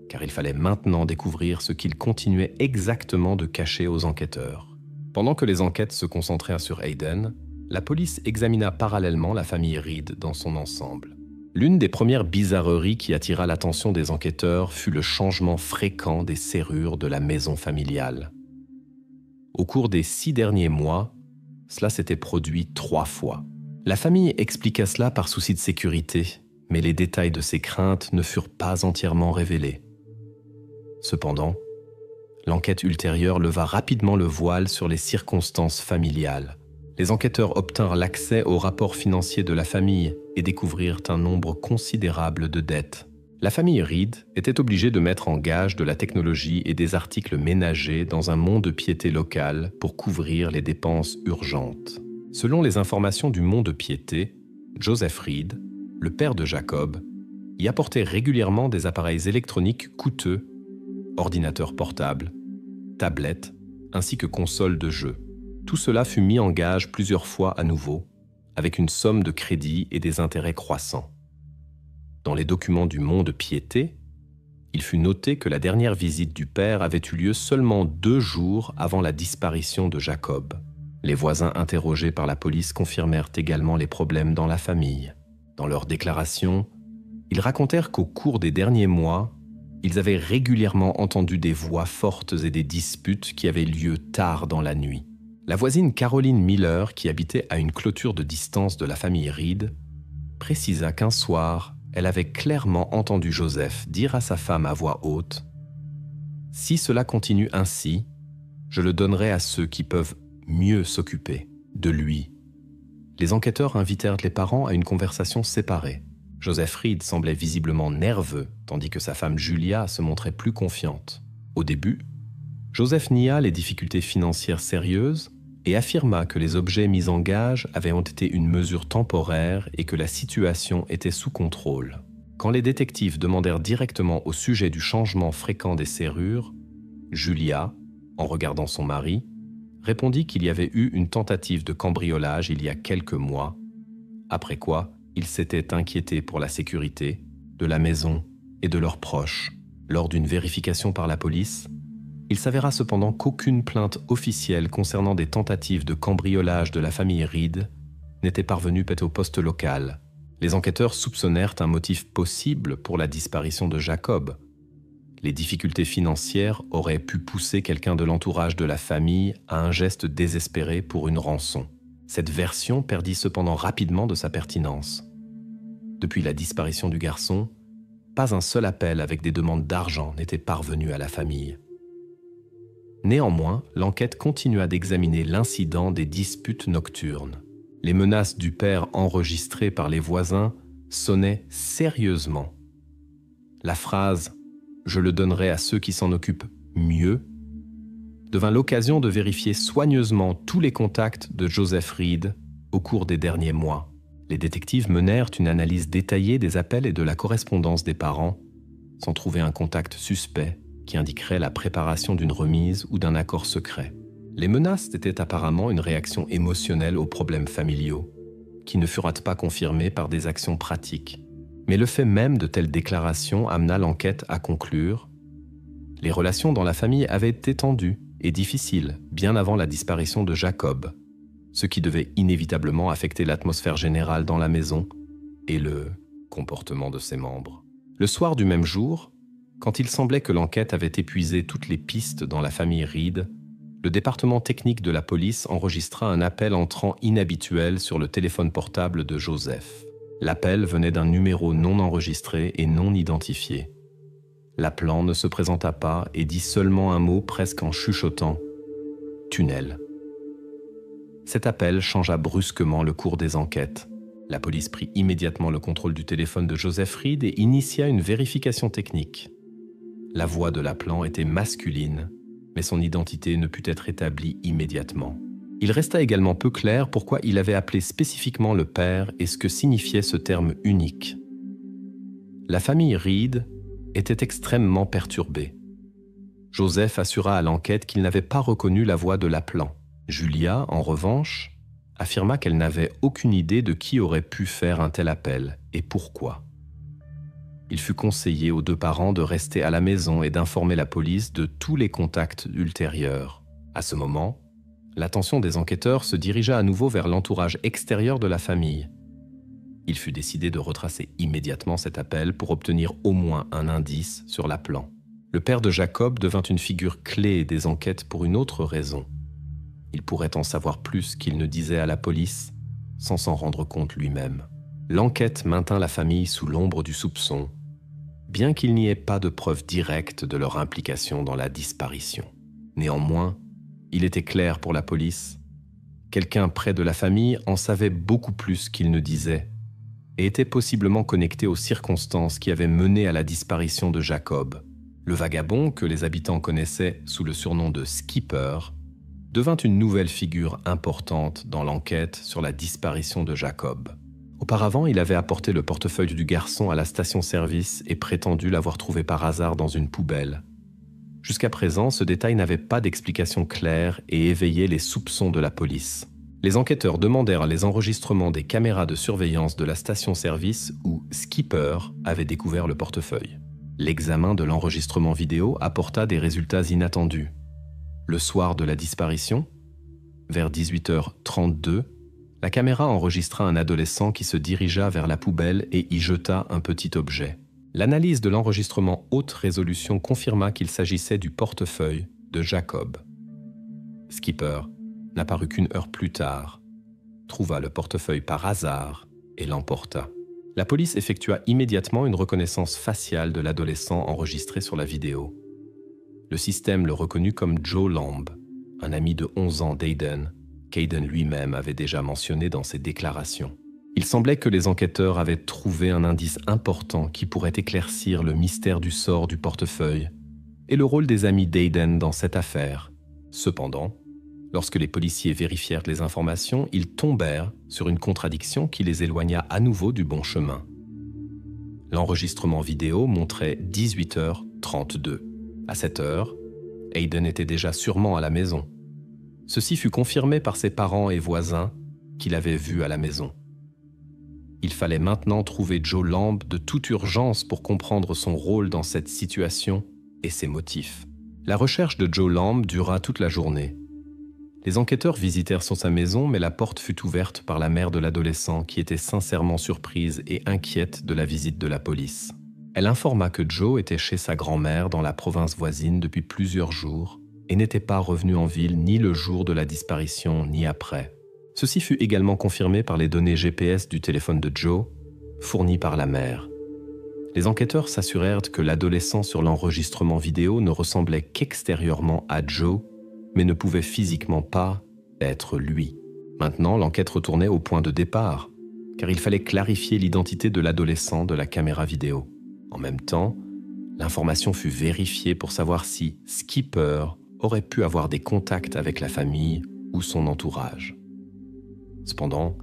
Speaker 1: car il fallait maintenant découvrir ce qu'il continuait exactement de cacher aux enquêteurs. Pendant que les enquêtes se concentraient sur Hayden, la police examina parallèlement la famille Reed dans son ensemble. L'une des premières bizarreries qui attira l'attention des enquêteurs fut le changement fréquent des serrures de la maison familiale. Au cours des 6 derniers mois, cela s'était produit 3 fois. La famille expliqua cela par souci de sécurité, mais les détails de ces craintes ne furent pas entièrement révélés. Cependant, l'enquête ultérieure leva rapidement le voile sur les circonstances familiales. Les enquêteurs obtinrent l'accès aux rapports financiers de la famille et découvrirent un nombre considérable de dettes. La famille Reed était obligée de mettre en gage de la technologie et des articles ménagers dans un mont-de-piété local pour couvrir les dépenses urgentes. Selon les informations du mont-de-piété, Joseph Reed, le père de Jacob, y apportait régulièrement des appareils électroniques coûteux, ordinateurs portables, tablettes, ainsi que consoles de jeux. Tout cela fut mis en gage plusieurs fois à nouveau, avec une somme de crédit et des intérêts croissants. Dans les documents du mont-de-piété, il fut noté que la dernière visite du père avait eu lieu seulement 2 jours avant la disparition de Jacob. Les voisins interrogés par la police confirmèrent également les problèmes dans la famille. Dans leurs déclarations, ils racontèrent qu'au cours des derniers mois, ils avaient régulièrement entendu des voix fortes et des disputes qui avaient lieu tard dans la nuit. La voisine Caroline Miller, qui habitait à une clôture de distance de la famille Reed, précisa qu'un soir, elle avait clairement entendu Joseph dire à sa femme à voix haute « Si cela continue ainsi, je le donnerai à ceux qui peuvent mieux s'occuper de lui. » Les enquêteurs invitèrent les parents à une conversation séparée. Joseph Reed semblait visiblement nerveux, tandis que sa femme Julia se montrait plus confiante. Au début, Joseph nia les difficultés financières sérieuses et affirma que les objets mis en gage avaient été une mesure temporaire et que la situation était sous contrôle. Quand les détectives demandèrent directement au sujet du changement fréquent des serrures, Julia, en regardant son mari, répondit qu'il y avait eu une tentative de cambriolage il y a quelques mois, après quoi il s'était inquiété pour la sécurité de la maison et de leurs proches. Lors d'une vérification par la police, il s'avéra cependant qu'aucune plainte officielle concernant des tentatives de cambriolage de la famille Reed n'était parvenue au poste local. Les enquêteurs soupçonnèrent un motif possible pour la disparition de Jacob. Les difficultés financières auraient pu pousser quelqu'un de l'entourage de la famille à un geste désespéré pour une rançon. Cette version perdit cependant rapidement de sa pertinence. Depuis la disparition du garçon, pas un seul appel avec des demandes d'argent n'était parvenu à la famille. Néanmoins, l'enquête continua d'examiner l'incident des disputes nocturnes. Les menaces du père enregistrées par les voisins sonnaient sérieusement. La phrase « Je le donnerai à ceux qui s'en occupent mieux » devint l'occasion de vérifier soigneusement tous les contacts de Joseph Reed au cours des derniers mois. Les détectives menèrent une analyse détaillée des appels et de la correspondance des parents, sans trouver un contact suspect qui indiquerait la préparation d'une remise ou d'un accord secret. Les menaces étaient apparemment une réaction émotionnelle aux problèmes familiaux, qui ne furent pas confirmées par des actions pratiques. Mais le fait même de telles déclarations amena l'enquête à conclure « Les relations dans la famille avaient été tendues et difficiles bien avant la disparition de Jacob, ce qui devait inévitablement affecter l'atmosphère générale dans la maison et le comportement de ses membres. » Le soir du même jour, quand il semblait que l'enquête avait épuisé toutes les pistes dans la famille Reed, le département technique de la police enregistra un appel entrant inhabituel sur le téléphone portable de Joseph. L'appel venait d'un numéro non enregistré et non identifié. L'appelant ne se présenta pas et dit seulement un mot presque en chuchotant « tunnel ». Cet appel changea brusquement le cours des enquêtes. La police prit immédiatement le contrôle du téléphone de Joseph Reed et initia une vérification technique. La voix de l'appelant était masculine, mais son identité ne put être établie immédiatement. Il resta également peu clair pourquoi il avait appelé spécifiquement le père et ce que signifiait ce terme unique. La famille Reed était extrêmement perturbée. Joseph assura à l'enquête qu'il n'avait pas reconnu la voix de l'appelant. Julia, en revanche, affirma qu'elle n'avait aucune idée de qui aurait pu faire un tel appel et pourquoi. Il fut conseillé aux deux parents de rester à la maison et d'informer la police de tous les contacts ultérieurs. À ce moment, l'attention des enquêteurs se dirigea à nouveau vers l'entourage extérieur de la famille. Il fut décidé de retracer immédiatement cet appel pour obtenir au moins un indice sur l'appelant. Le père de Jacob devint une figure clé des enquêtes pour une autre raison. Il pourrait en savoir plus qu'il ne disait à la police, sans s'en rendre compte lui-même. L'enquête maintint la famille sous l'ombre du soupçon, bien qu'il n'y ait pas de preuves directes de leur implication dans la disparition. Néanmoins, il était clair pour la police, quelqu'un près de la famille en savait beaucoup plus qu'il ne disait et était possiblement connecté aux circonstances qui avaient mené à la disparition de Jacob. Le vagabond, que les habitants connaissaient sous le surnom de Skipper, devint une nouvelle figure importante dans l'enquête sur la disparition de Jacob. Auparavant, il avait apporté le portefeuille du garçon à la station-service et prétendu l'avoir trouvé par hasard dans une poubelle. Jusqu'à présent, ce détail n'avait pas d'explication claire et éveillait les soupçons de la police. Les enquêteurs demandèrent les enregistrements des caméras de surveillance de la station-service où Skipper avait découvert le portefeuille. L'examen de l'enregistrement vidéo apporta des résultats inattendus. Le soir de la disparition, vers 18h32, la caméra enregistra un adolescent qui se dirigea vers la poubelle et y jeta un petit objet. L'analyse de l'enregistrement haute résolution confirma qu'il s'agissait du portefeuille de Jacob. Skipper n'apparut qu'une heure plus tard, trouva le portefeuille par hasard et l'emporta. La police effectua immédiatement une reconnaissance faciale de l'adolescent enregistré sur la vidéo. Le système le reconnut comme Joe Lamb, un ami de 11 ans d'Aiden, qu'Aiden lui-même avait déjà mentionné dans ses déclarations. Il semblait que les enquêteurs avaient trouvé un indice important qui pourrait éclaircir le mystère du sort du portefeuille et le rôle des amis d'Aiden dans cette affaire. Cependant, lorsque les policiers vérifièrent les informations, ils tombèrent sur une contradiction qui les éloigna à nouveau du bon chemin. L'enregistrement vidéo montrait 18h32. À cette heure, Aiden était déjà sûrement à la maison. Ceci fut confirmé par ses parents et voisins qui l'avaient vu à la maison. Il fallait maintenant trouver Joe Lamb de toute urgence pour comprendre son rôle dans cette situation et ses motifs. La recherche de Joe Lamb dura toute la journée. Les enquêteurs visitèrent sa maison, mais la porte fut ouverte par la mère de l'adolescent qui était sincèrement surprise et inquiète de la visite de la police. Elle informa que Joe était chez sa grand-mère dans la province voisine depuis plusieurs jours et n'était pas revenu en ville ni le jour de la disparition ni après. Ceci fut également confirmé par les données GPS du téléphone de Joe, fournies par la mère. Les enquêteurs s'assurèrent que l'adolescent sur l'enregistrement vidéo ne ressemblait qu'extérieurement à Joe, mais ne pouvait physiquement pas être lui. Maintenant, l'enquête retournait au point de départ, car il fallait clarifier l'identité de l'adolescent de la caméra vidéo. En même temps, l'information fut vérifiée pour savoir si Skipper aurait pu avoir des contacts avec la famille ou son entourage. Cependant,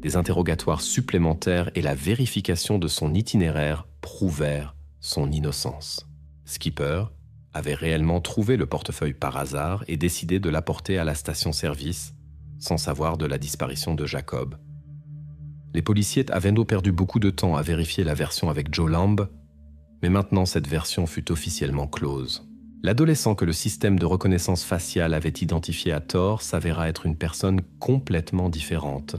Speaker 1: des interrogatoires supplémentaires et la vérification de son itinéraire prouvèrent son innocence. Skipper avait réellement trouvé le portefeuille par hasard et décidé de l'apporter à la station-service, sans savoir de la disparition de Jacob. Les policiers avaient perdu beaucoup de temps à vérifier la version avec Joe Lamb, mais maintenant cette version fut officiellement close. L'adolescent que le système de reconnaissance faciale avait identifié à tort s'avéra être une personne complètement différente,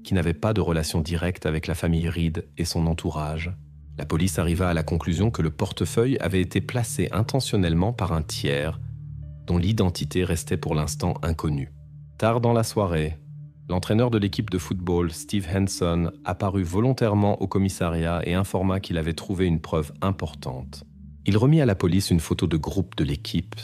Speaker 1: qui n'avait pas de relation directe avec la famille Reed et son entourage. La police arriva à la conclusion que le portefeuille avait été placé intentionnellement par un tiers, dont l'identité restait pour l'instant inconnue. Tard dans la soirée, l'entraîneur de l'équipe de football, Steve Hanson, apparut volontairement au commissariat et informa qu'il avait trouvé une preuve importante. Il remit à la police une photo de groupe de l'équipe,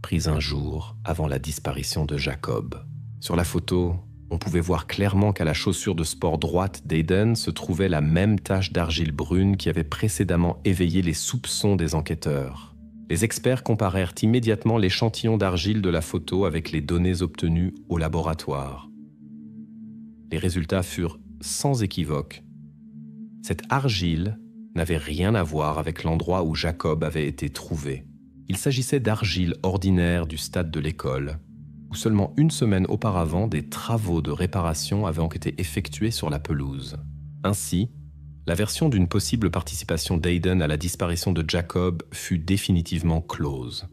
Speaker 1: prise un jour avant la disparition de Jacob. Sur la photo, On pouvait voir clairement qu'à la chaussure de sport droite d'Aiden se trouvait la même tache d'argile brune qui avait précédemment éveillé les soupçons des enquêteurs. Les experts comparèrent immédiatement l'échantillon d'argile de la photo avec les données obtenues au laboratoire. Les résultats furent sans équivoque. Cette argile n'avait rien à voir avec l'endroit où Jacob avait été trouvé. Il s'agissait d'argile ordinaire du stade de l'école, où seulement une semaine auparavant, des travaux de réparation avaient été effectués sur la pelouse. Ainsi, la version d'une possible participation d'Aiden à la disparition de Jacob fut définitivement close.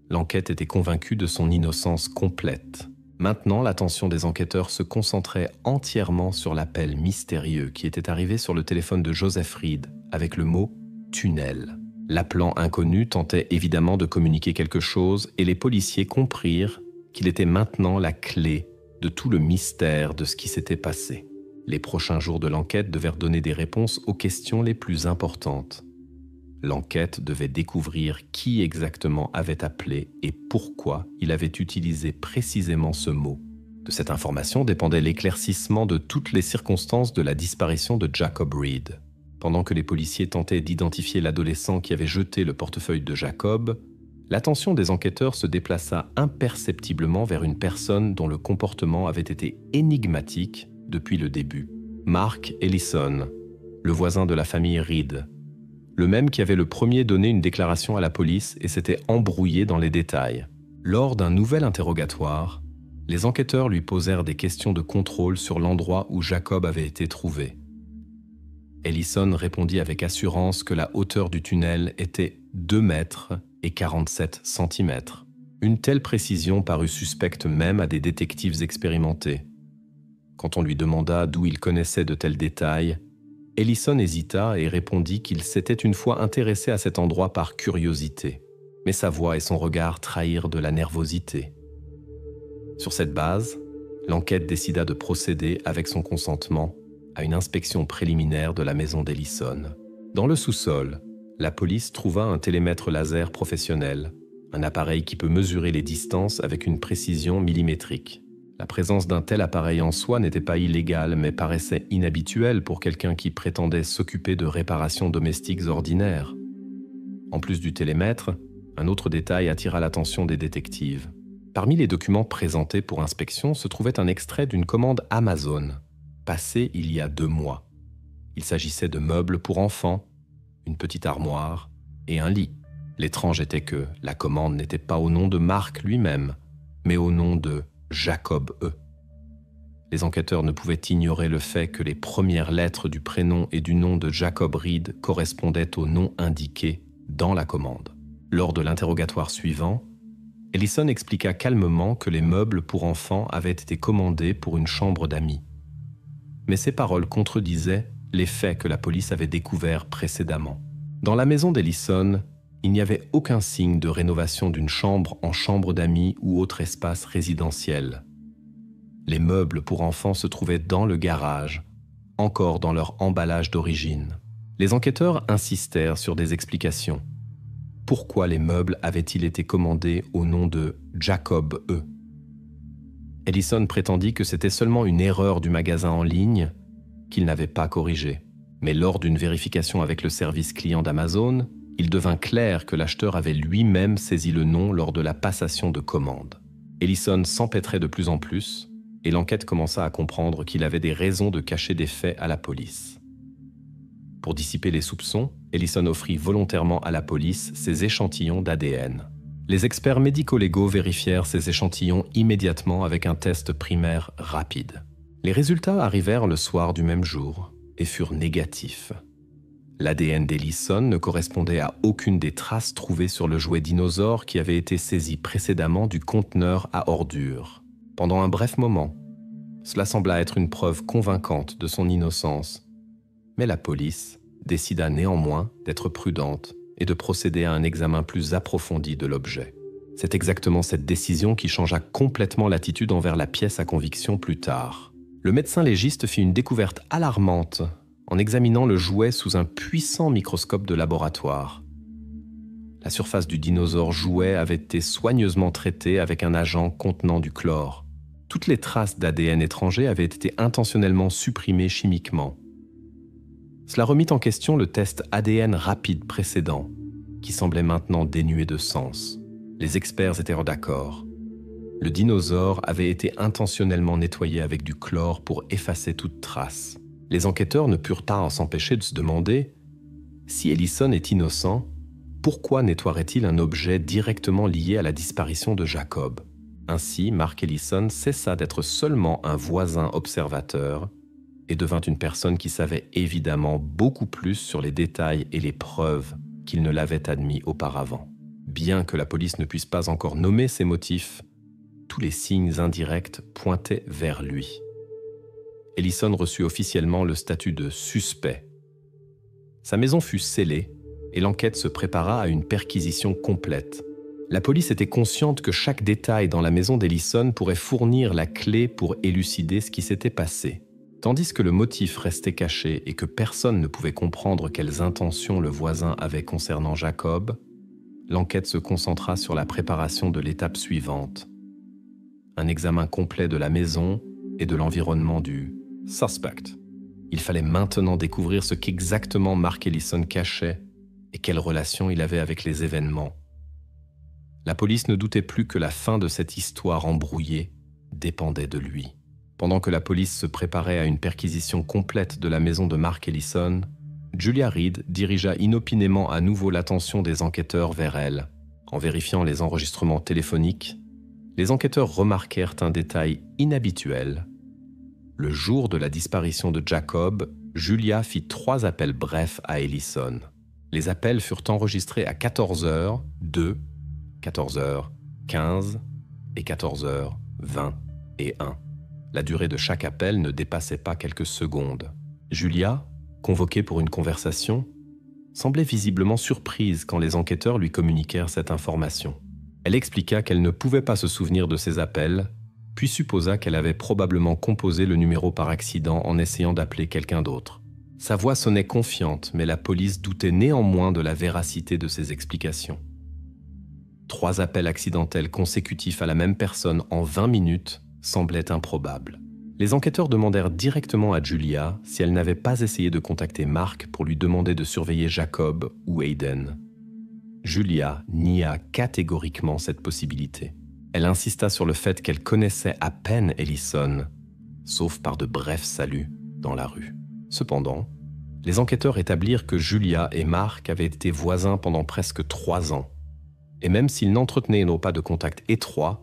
Speaker 1: L'enquête était convaincue de son innocence complète. Maintenant, l'attention des enquêteurs se concentrait entièrement sur l'appel mystérieux qui était arrivé sur le téléphone de Joseph Reed avec le mot « tunnel ». L'appelant inconnu tentait évidemment de communiquer quelque chose et les policiers comprirent qu'il était maintenant la clé de tout le mystère de ce qui s'était passé. Les prochains jours de l'enquête devaient donner des réponses aux questions les plus importantes. L'enquête devait découvrir qui exactement avait appelé et pourquoi il avait utilisé précisément ce mot. De cette information dépendait l'éclaircissement de toutes les circonstances de la disparition de Jacob Reed. Pendant que les policiers tentaient d'identifier l'adolescent qui avait jeté le portefeuille de Jacob, l'attention des enquêteurs se déplaça imperceptiblement vers une personne dont le comportement avait été énigmatique depuis le début. Mark Ellison, le voisin de la famille Reed, le même qui avait le premier donné une déclaration à la police et s'était embrouillé dans les détails. Lors d'un nouvel interrogatoire, les enquêteurs lui posèrent des questions de contrôle sur l'endroit où Jacob avait été trouvé. Ellison répondit avec assurance que la hauteur du tunnel était 2 mètres et 47 centimètres. Une telle précision parut suspecte même à des détectives expérimentés. Quand on lui demanda d'où il connaissait de tels détails, Ellison hésita et répondit qu'il s'était une fois intéressé à cet endroit par curiosité. Mais sa voix et son regard trahirent de la nervosité. Sur cette base, l'enquête décida de procéder, avec son consentement, à une inspection préliminaire de la maison d'Ellison. Dans le sous-sol, la police trouva un télémètre laser professionnel, un appareil qui peut mesurer les distances avec une précision millimétrique. La présence d'un tel appareil en soi n'était pas illégale, mais paraissait inhabituelle pour quelqu'un qui prétendait s'occuper de réparations domestiques ordinaires. En plus du télémètre, un autre détail attira l'attention des détectives. Parmi les documents présentés pour inspection se trouvait un extrait d'une commande Amazon, passée il y a 2 mois. Il s'agissait de meubles pour enfants, une petite armoire et un lit. L'étrange était que la commande n'était pas au nom de Mark lui-même, mais au nom de Jacob E. Les enquêteurs ne pouvaient ignorer le fait que les premières lettres du prénom et du nom de Jacob Reed correspondaient au nom indiqué dans la commande. Lors de l'interrogatoire suivant, Ellison expliqua calmement que les meubles pour enfants avaient été commandés pour une chambre d'amis. Mais ces paroles contredisaient les faits que la police avait découverts précédemment. Dans la maison d'Ellison, il n'y avait aucun signe de rénovation d'une chambre en chambre d'amis ou autre espace résidentiel. Les meubles pour enfants se trouvaient dans le garage, encore dans leur emballage d'origine. Les enquêteurs insistèrent sur des explications. Pourquoi les meubles avaient-ils été commandés au nom de Jacob E? Ellison prétendit que c'était seulement une erreur du magasin en ligne qu'il n'avait pas corrigée. Mais lors d'une vérification avec le service client d'Amazon, il devint clair que l'acheteur avait lui-même saisi le nom lors de la passation de commande. Ellison s'empêtrait de plus en plus et l'enquête commença à comprendre qu'il avait des raisons de cacher des faits à la police. Pour dissiper les soupçons, Ellison offrit volontairement à la police ses échantillons d'ADN. Les experts médico-légaux vérifièrent ces échantillons immédiatement avec un test primaire rapide. Les résultats arrivèrent le soir du même jour et furent négatifs. L'ADN d'Ellison ne correspondait à aucune des traces trouvées sur le jouet dinosaure qui avait été saisi précédemment du conteneur à ordures. Pendant un bref moment, cela sembla être une preuve convaincante de son innocence, mais la police décida néanmoins d'être prudente et de procéder à un examen plus approfondi de l'objet. C'est exactement cette décision qui changea complètement l'attitude envers la pièce à conviction plus tard. Le médecin légiste fit une découverte alarmante en examinant le jouet sous un puissant microscope de laboratoire. La surface du dinosaure jouet avait été soigneusement traitée avec un agent contenant du chlore. Toutes les traces d'ADN étranger avaient été intentionnellement supprimées chimiquement. Cela remit en question le test ADN rapide précédent, qui semblait maintenant dénué de sens. Les experts étaient d'accord. Le dinosaure avait été intentionnellement nettoyé avec du chlore pour effacer toute trace. Les enquêteurs ne purent pas s'empêcher de se demander si Ellison est innocent, pourquoi nettoierait-il un objet directement lié à la disparition de Jacob? Ainsi, Mark Ellison cessa d'être seulement un voisin observateur et devint une personne qui savait évidemment beaucoup plus sur les détails et les preuves qu'il ne l'avait admis auparavant. Bien que la police ne puisse pas encore nommer ses motifs, tous les signes indirects pointaient vers lui. Ellison reçut officiellement le statut de suspect. Sa maison fut scellée et l'enquête se prépara à une perquisition complète. La police était consciente que chaque détail dans la maison d'Ellison pourrait fournir la clé pour élucider ce qui s'était passé. Tandis que le motif restait caché et que personne ne pouvait comprendre quelles intentions le voisin avait concernant Jacob, l'enquête se concentra sur la préparation de l'étape suivante. Un examen complet de la maison et de l'environnement du suspect. Il fallait maintenant découvrir ce qu'exactement Mark Ellison cachait et quelle relation il avait avec les événements. La police ne doutait plus que la fin de cette histoire embrouillée dépendait de lui. Pendant que la police se préparait à une perquisition complète de la maison de Mark Ellison, Julia Reed dirigea inopinément à nouveau l'attention des enquêteurs vers elle. En vérifiant les enregistrements téléphoniques, les enquêteurs remarquèrent un détail inhabituel. Le jour de la disparition de Jacob, Julia fit 3 appels brefs à Ellison. Les appels furent enregistrés à 14h, 2, 14h, 15 et 14h, 20 et 1. La durée de chaque appel ne dépassait pas quelques secondes. Julia, convoquée pour une conversation, semblait visiblement surprise quand les enquêteurs lui communiquèrent cette information. Elle expliqua qu'elle ne pouvait pas se souvenir de ces appels, puis supposa qu'elle avait probablement composé le numéro par accident en essayant d'appeler quelqu'un d'autre. Sa voix sonnait confiante, mais la police doutait néanmoins de la véracité de ses explications. 3 appels accidentels consécutifs à la même personne en 20 minutes semblaient improbables. Les enquêteurs demandèrent directement à Julia si elle n'avait pas essayé de contacter Mark pour lui demander de surveiller Jacob ou Hayden. Julia nia catégoriquement cette possibilité. Elle insista sur le fait qu'elle connaissait à peine Ellison, sauf par de brefs saluts dans la rue. Cependant, les enquêteurs établirent que Julia et Mark avaient été voisins pendant presque 3 ans. Et même s'ils n'entretenaient pas de contact étroit,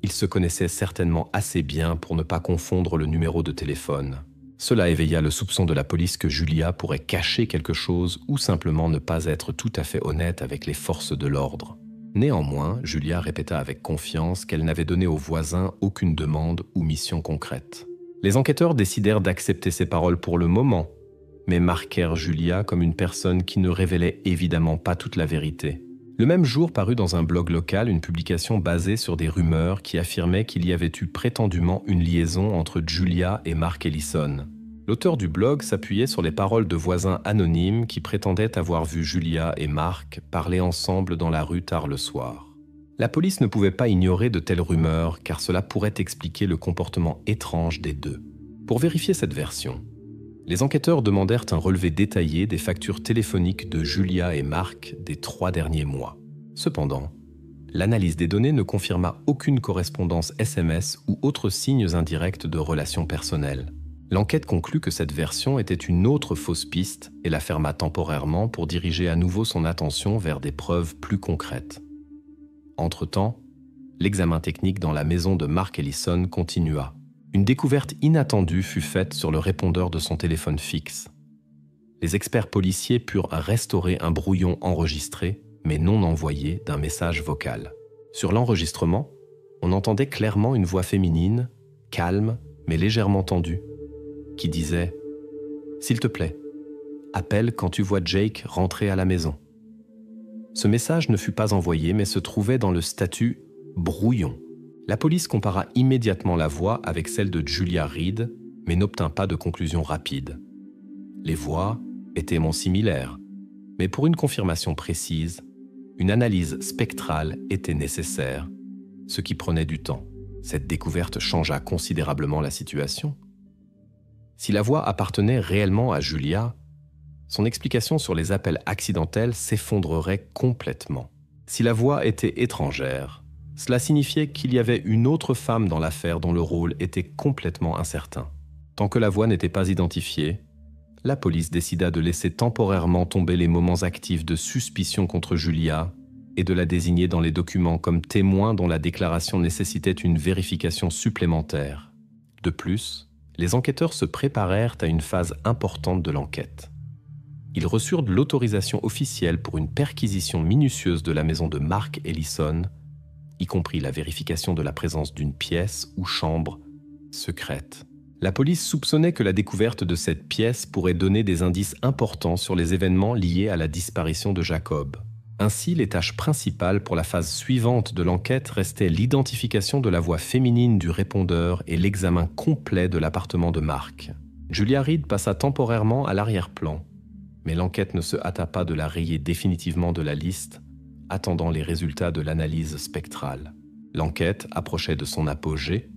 Speaker 1: ils se connaissaient certainement assez bien pour ne pas confondre le numéro de téléphone. Cela éveilla le soupçon de la police que Julia pourrait cacher quelque chose ou simplement ne pas être tout à fait honnête avec les forces de l'ordre. Néanmoins, Julia répéta avec confiance qu'elle n'avait donné aux voisins aucune demande ou mission concrète. Les enquêteurs décidèrent d'accepter ces paroles pour le moment, mais marquèrent Julia comme une personne qui ne révélait évidemment pas toute la vérité. Le même jour parut dans un blog local une publication basée sur des rumeurs qui affirmaient qu'il y avait eu prétendument une liaison entre Julia et Mark Ellison. L'auteur du blog s'appuyait sur les paroles de voisins anonymes qui prétendaient avoir vu Julia et Mark parler ensemble dans la rue tard le soir. La police ne pouvait pas ignorer de telles rumeurs car cela pourrait expliquer le comportement étrange des deux. Pour vérifier cette version, les enquêteurs demandèrent un relevé détaillé des factures téléphoniques de Julia et Mark des 3 derniers mois. Cependant, l'analyse des données ne confirma aucune correspondance SMS ou autres signes indirects de relations personnelles. L'enquête conclut que cette version était une autre fausse piste et la ferma temporairement pour diriger à nouveau son attention vers des preuves plus concrètes. Entre-temps, l'examen technique dans la maison de Mark Ellison continua. Une découverte inattendue fut faite sur le répondeur de son téléphone fixe. Les experts policiers purent restaurer un brouillon enregistré, mais non envoyé, d'un message vocal. Sur l'enregistrement, on entendait clairement une voix féminine, calme mais légèrement tendue, qui disait « S'il te plaît, appelle quand tu vois Jake rentrer à la maison ». Ce message ne fut pas envoyé mais se trouvait dans le statut « brouillon ». La police compara immédiatement la voix avec celle de Julia Reed, mais n'obtint pas de conclusion rapide. Les voix étaient similaires, mais pour une confirmation précise, une analyse spectrale était nécessaire, ce qui prenait du temps. Cette découverte changea considérablement la situation. Si la voix appartenait réellement à Julia, son explication sur les appels accidentels s'effondrerait complètement. Si la voix était étrangère, cela signifiait qu'il y avait une autre femme dans l'affaire dont le rôle était complètement incertain. Tant que la voix n'était pas identifiée, la police décida de laisser temporairement tomber les moments actifs de suspicion contre Julia et de la désigner dans les documents comme témoin dont la déclaration nécessitait une vérification supplémentaire. De plus, les enquêteurs se préparèrent à une phase importante de l'enquête. Ils reçurent de l'autorisation officielle pour une perquisition minutieuse de la maison de Mark Ellison, y compris la vérification de la présence d'une pièce ou chambre secrète. La police soupçonnait que la découverte de cette pièce pourrait donner des indices importants sur les événements liés à la disparition de Jacob. Ainsi, les tâches principales pour la phase suivante de l'enquête restaient l'identification de la voix féminine du répondeur et l'examen complet de l'appartement de Mark. Julia Reed passa temporairement à l'arrière-plan, mais l'enquête ne se hâta pas de la rayer définitivement de la liste, attendant les résultats de l'analyse spectrale. L'enquête approchait de son apogée,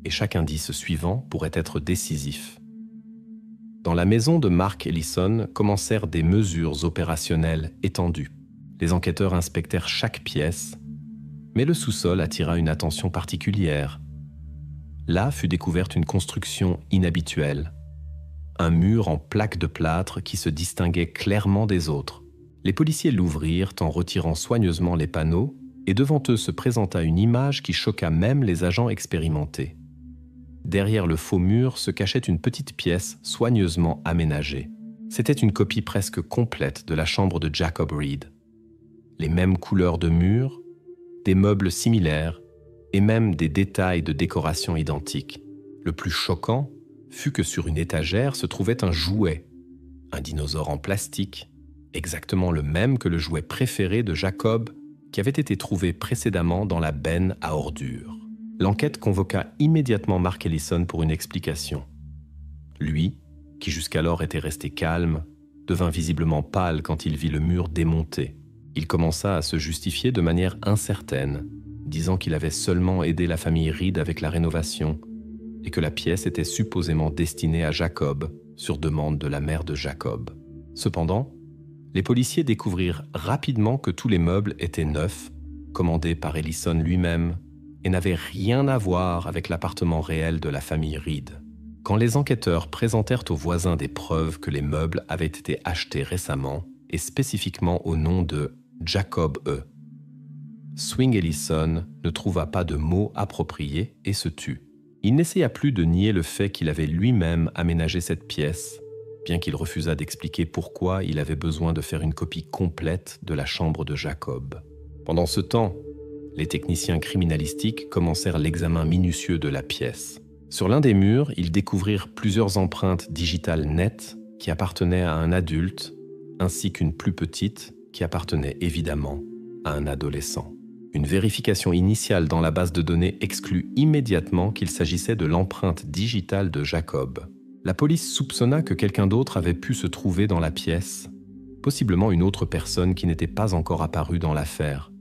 Speaker 1: et chaque indice suivant pourrait être décisif. Dans la maison de Mark Ellison commencèrent des mesures opérationnelles étendues. Les enquêteurs inspectèrent chaque pièce, mais le sous-sol attira une attention particulière. Là fut découverte une construction inhabituelle, un mur en plaques de plâtre qui se distinguait clairement des autres. Les policiers l'ouvrirent en retirant soigneusement les panneaux, et devant eux se présenta une image qui choqua même les agents expérimentés. Derrière le faux mur se cachait une petite pièce soigneusement aménagée. C'était une copie presque complète de la chambre de Jacob Reed. Les mêmes couleurs de murs, des meubles similaires et même des détails de décoration identiques. Le plus choquant fut que sur une étagère se trouvait un jouet, un dinosaure en plastique, exactement le même que le jouet préféré de Jacob qui avait été trouvé précédemment dans la benne à ordures. L'enquête convoqua immédiatement Mark Ellison pour une explication. Lui, qui jusqu'alors était resté calme, devint visiblement pâle quand il vit le mur démonté. Il commença à se justifier de manière incertaine, disant qu'il avait seulement aidé la famille Reed avec la rénovation et que la pièce était supposément destinée à Jacob, sur demande de la mère de Jacob. Cependant, les policiers découvrirent rapidement que tous les meubles étaient neufs, commandés par Ellison lui-même, et n'avaient rien à voir avec l'appartement réel de la famille Reed. Quand les enquêteurs présentèrent aux voisins des preuves que les meubles avaient été achetés récemment, et spécifiquement au nom de Jacob E., Swing Ellison ne trouva pas de mots appropriés et se tut. Il n'essaya plus de nier le fait qu'il avait lui-même aménagé cette pièce, bien qu'il refusât d'expliquer pourquoi il avait besoin de faire une copie complète de la chambre de Jacob. Pendant ce temps, les techniciens criminalistiques commencèrent l'examen minutieux de la pièce. Sur l'un des murs, ils découvrirent plusieurs empreintes digitales nettes qui appartenaient à un adulte, ainsi qu'une plus petite qui appartenait évidemment à un adolescent. Une vérification initiale dans la base de données exclut immédiatement qu'il s'agissait de l'empreinte digitale de Jacob. La police soupçonna que quelqu'un d'autre avait pu se trouver dans la pièce, possiblement une autre personne qui n'était pas encore apparue dans l'affaire.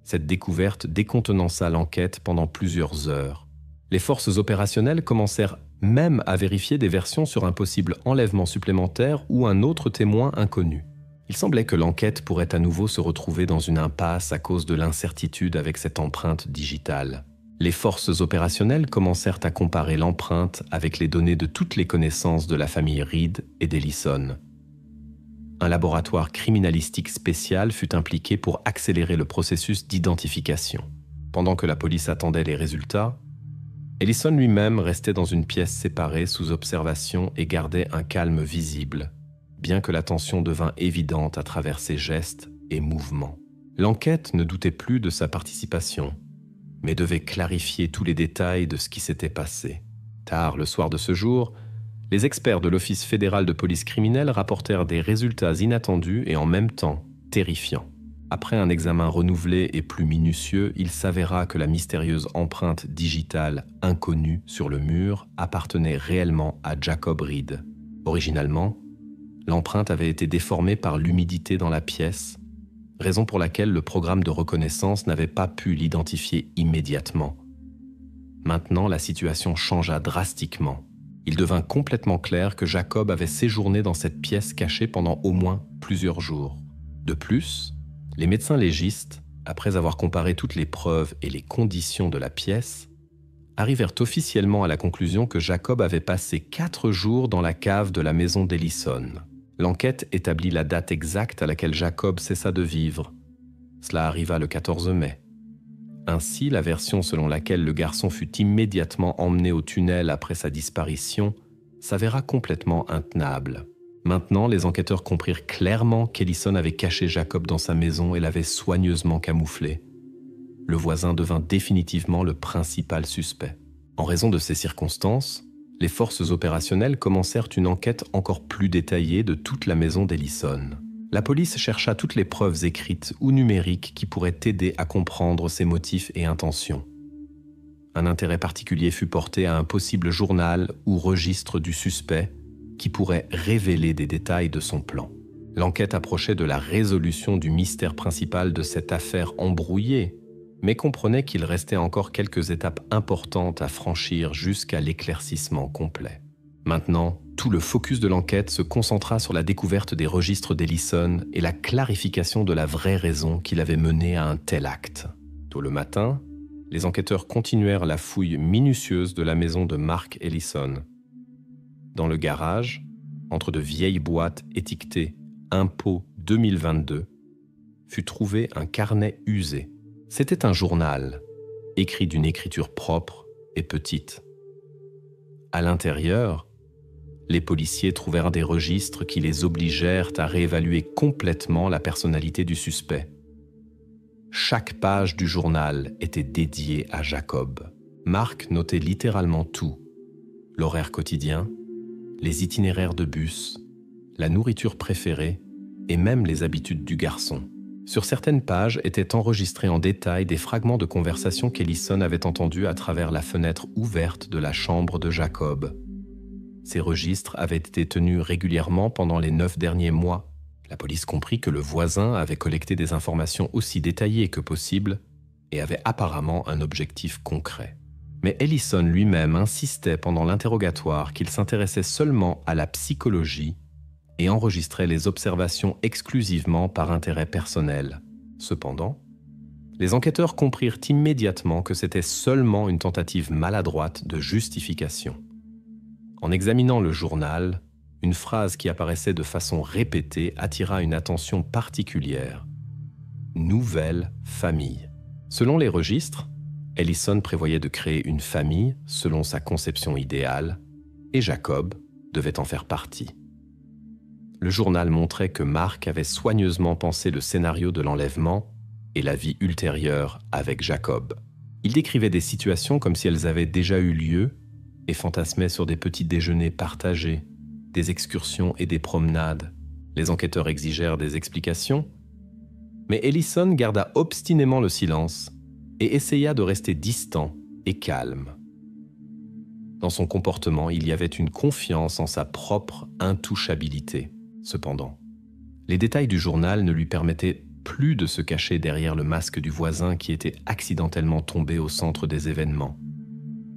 Speaker 1: Cette découverte décontenança l'enquête pendant plusieurs heures. Les forces opérationnelles commencèrent même à vérifier des versions sur un possible enlèvement supplémentaire ou un autre témoin inconnu. Il semblait que l'enquête pourrait à nouveau se retrouver dans une impasse à cause de l'incertitude avec cette empreinte digitale. Les forces opérationnelles commencèrent à comparer l'empreinte avec les données de toutes les connaissances de la famille Reed et d'Ellison. Un laboratoire criminalistique spécial fut impliqué pour accélérer le processus d'identification. Pendant que la police attendait les résultats, Ellison lui-même restait dans une pièce séparée sous observation et gardait un calme visible, bien que la tension devint évidente à travers ses gestes et mouvements. L'enquête ne doutait plus de sa participation, mais devait clarifier tous les détails de ce qui s'était passé. Tard le soir de ce jour, les experts de l'Office fédéral de police criminelle rapportèrent des résultats inattendus et en même temps terrifiants. Après un examen renouvelé et plus minutieux, il s'avéra que la mystérieuse empreinte digitale inconnue sur le mur appartenait réellement à Jacob Reed. Originalement, l'empreinte avait été déformée par l'humidité dans la pièce, raison pour laquelle le programme de reconnaissance n'avait pas pu l'identifier immédiatement. Maintenant, la situation changea drastiquement. Il devint complètement clair que Jacob avait séjourné dans cette pièce cachée pendant au moins plusieurs jours. De plus, les médecins légistes, après avoir comparé toutes les preuves et les conditions de la pièce, arrivèrent officiellement à la conclusion que Jacob avait passé 4 jours dans la cave de la maison d'Ellison. L'enquête établit la date exacte à laquelle Jacob cessa de vivre. Cela arriva le 14 mai. Ainsi, la version selon laquelle le garçon fut immédiatement emmené au tunnel après sa disparition s'avéra complètement intenable. Maintenant, les enquêteurs comprirent clairement qu'Ellison avait caché Jacob dans sa maison et l'avait soigneusement camouflé. Le voisin devint définitivement le principal suspect. En raison de ces circonstances, les forces opérationnelles commencèrent une enquête encore plus détaillée de toute la maison d'Ellison. La police chercha toutes les preuves écrites ou numériques qui pourraient aider à comprendre ses motifs et intentions. Un intérêt particulier fut porté à un possible journal ou registre du suspect qui pourrait révéler des détails de son plan. L'enquête approchait de la résolution du mystère principal de cette affaire embrouillée, mais comprenait qu'il restait encore quelques étapes importantes à franchir jusqu'à l'éclaircissement complet. Maintenant, tout le focus de l'enquête se concentra sur la découverte des registres d'Ellison et la clarification de la vraie raison qui l'avait mené à un tel acte. Tôt le matin, les enquêteurs continuèrent la fouille minutieuse de la maison de Mark Ellison. Dans le garage, entre de vieilles boîtes étiquetées « Impôt 2022 », fut trouvé un carnet usé. C'était un journal, écrit d'une écriture propre et petite. À l'intérieur, les policiers trouvèrent des registres qui les obligèrent à réévaluer complètement la personnalité du suspect. Chaque page du journal était dédiée à Jacob. Mark notait littéralement tout: l'horaire quotidien, les itinéraires de bus, la nourriture préférée et même les habitudes du garçon. Sur certaines pages étaient enregistrés en détail des fragments de conversation qu'Ellison avait entendus à travers la fenêtre ouverte de la chambre de Jacob. Ces registres avaient été tenus régulièrement pendant les 9 derniers mois. La police comprit que le voisin avait collecté des informations aussi détaillées que possible et avait apparemment un objectif concret. Mais Ellison lui-même insistait pendant l'interrogatoire qu'il s'intéressait seulement à la psychologie et enregistrait les observations exclusivement par intérêt personnel. Cependant, les enquêteurs comprirent immédiatement que c'était seulement une tentative maladroite de justification. En examinant le journal, une phrase qui apparaissait de façon répétée attira une attention particulière. « Nouvelle famille ». Selon les registres, Ellison prévoyait de créer une famille selon sa conception idéale, et Jacob devait en faire partie. Le journal montrait que Mark avait soigneusement pensé le scénario de l'enlèvement et la vie ultérieure avec Jacob. Il décrivait des situations comme si elles avaient déjà eu lieu et fantasmait sur des petits déjeuners partagés, des excursions et des promenades. Les enquêteurs exigèrent des explications, mais Ellison garda obstinément le silence et essaya de rester distant et calme. Dans son comportement, il y avait une confiance en sa propre intouchabilité. Cependant, les détails du journal ne lui permettaient plus de se cacher derrière le masque du voisin qui était accidentellement tombé au centre des événements.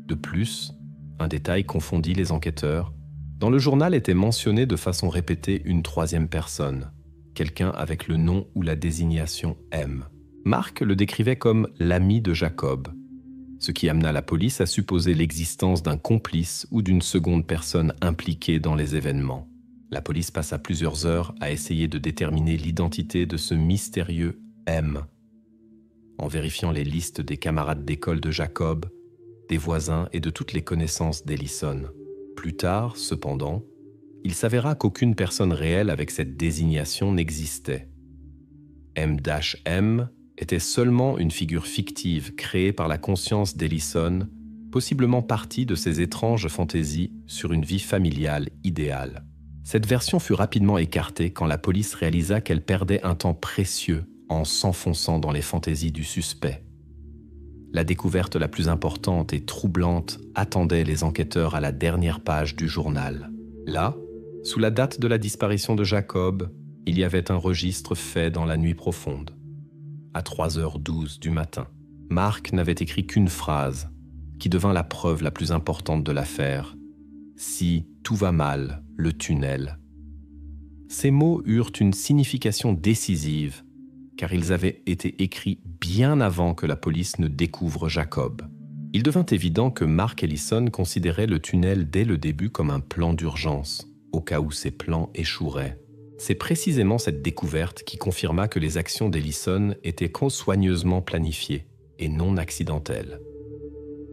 Speaker 1: De plus, un détail confondit les enquêteurs. Dans le journal était mentionné de façon répétée une 3e personne, quelqu'un avec le nom ou la désignation M. Mark le décrivait comme l'ami de Jacob, ce qui amena la police à supposer l'existence d'un complice ou d'une seconde personne impliquée dans les événements. La police passa plusieurs heures à essayer de déterminer l'identité de ce mystérieux M. En vérifiant les listes des camarades d'école de Jacob, des voisins et de toutes les connaissances d'Ellison. Plus tard, cependant, il s'avéra qu'aucune personne réelle avec cette désignation n'existait. M-M était seulement une figure fictive créée par la conscience d'Ellison, possiblement partie de ses étranges fantaisies sur une vie familiale idéale. Cette version fut rapidement écartée quand la police réalisa qu'elle perdait un temps précieux en s'enfonçant dans les fantaisies du suspect. La découverte la plus importante et troublante attendait les enquêteurs à la dernière page du journal. Là, sous la date de la disparition de Jacob, il y avait un registre fait dans la nuit profonde. À 3h12 du matin, Mark n'avait écrit qu'une phrase qui devint la preuve la plus importante de l'affaire. Si tout va mal, le tunnel. Ces mots eurent une signification décisive, car ils avaient été écrits bien avant que la police ne découvre Jacob. Il devint évident que Mark Ellison considérait le tunnel dès le début comme un plan d'urgence, au cas où ses plans échoueraient. C'est précisément cette découverte qui confirma que les actions d'Ellison étaient soigneusement planifiées et non accidentelles.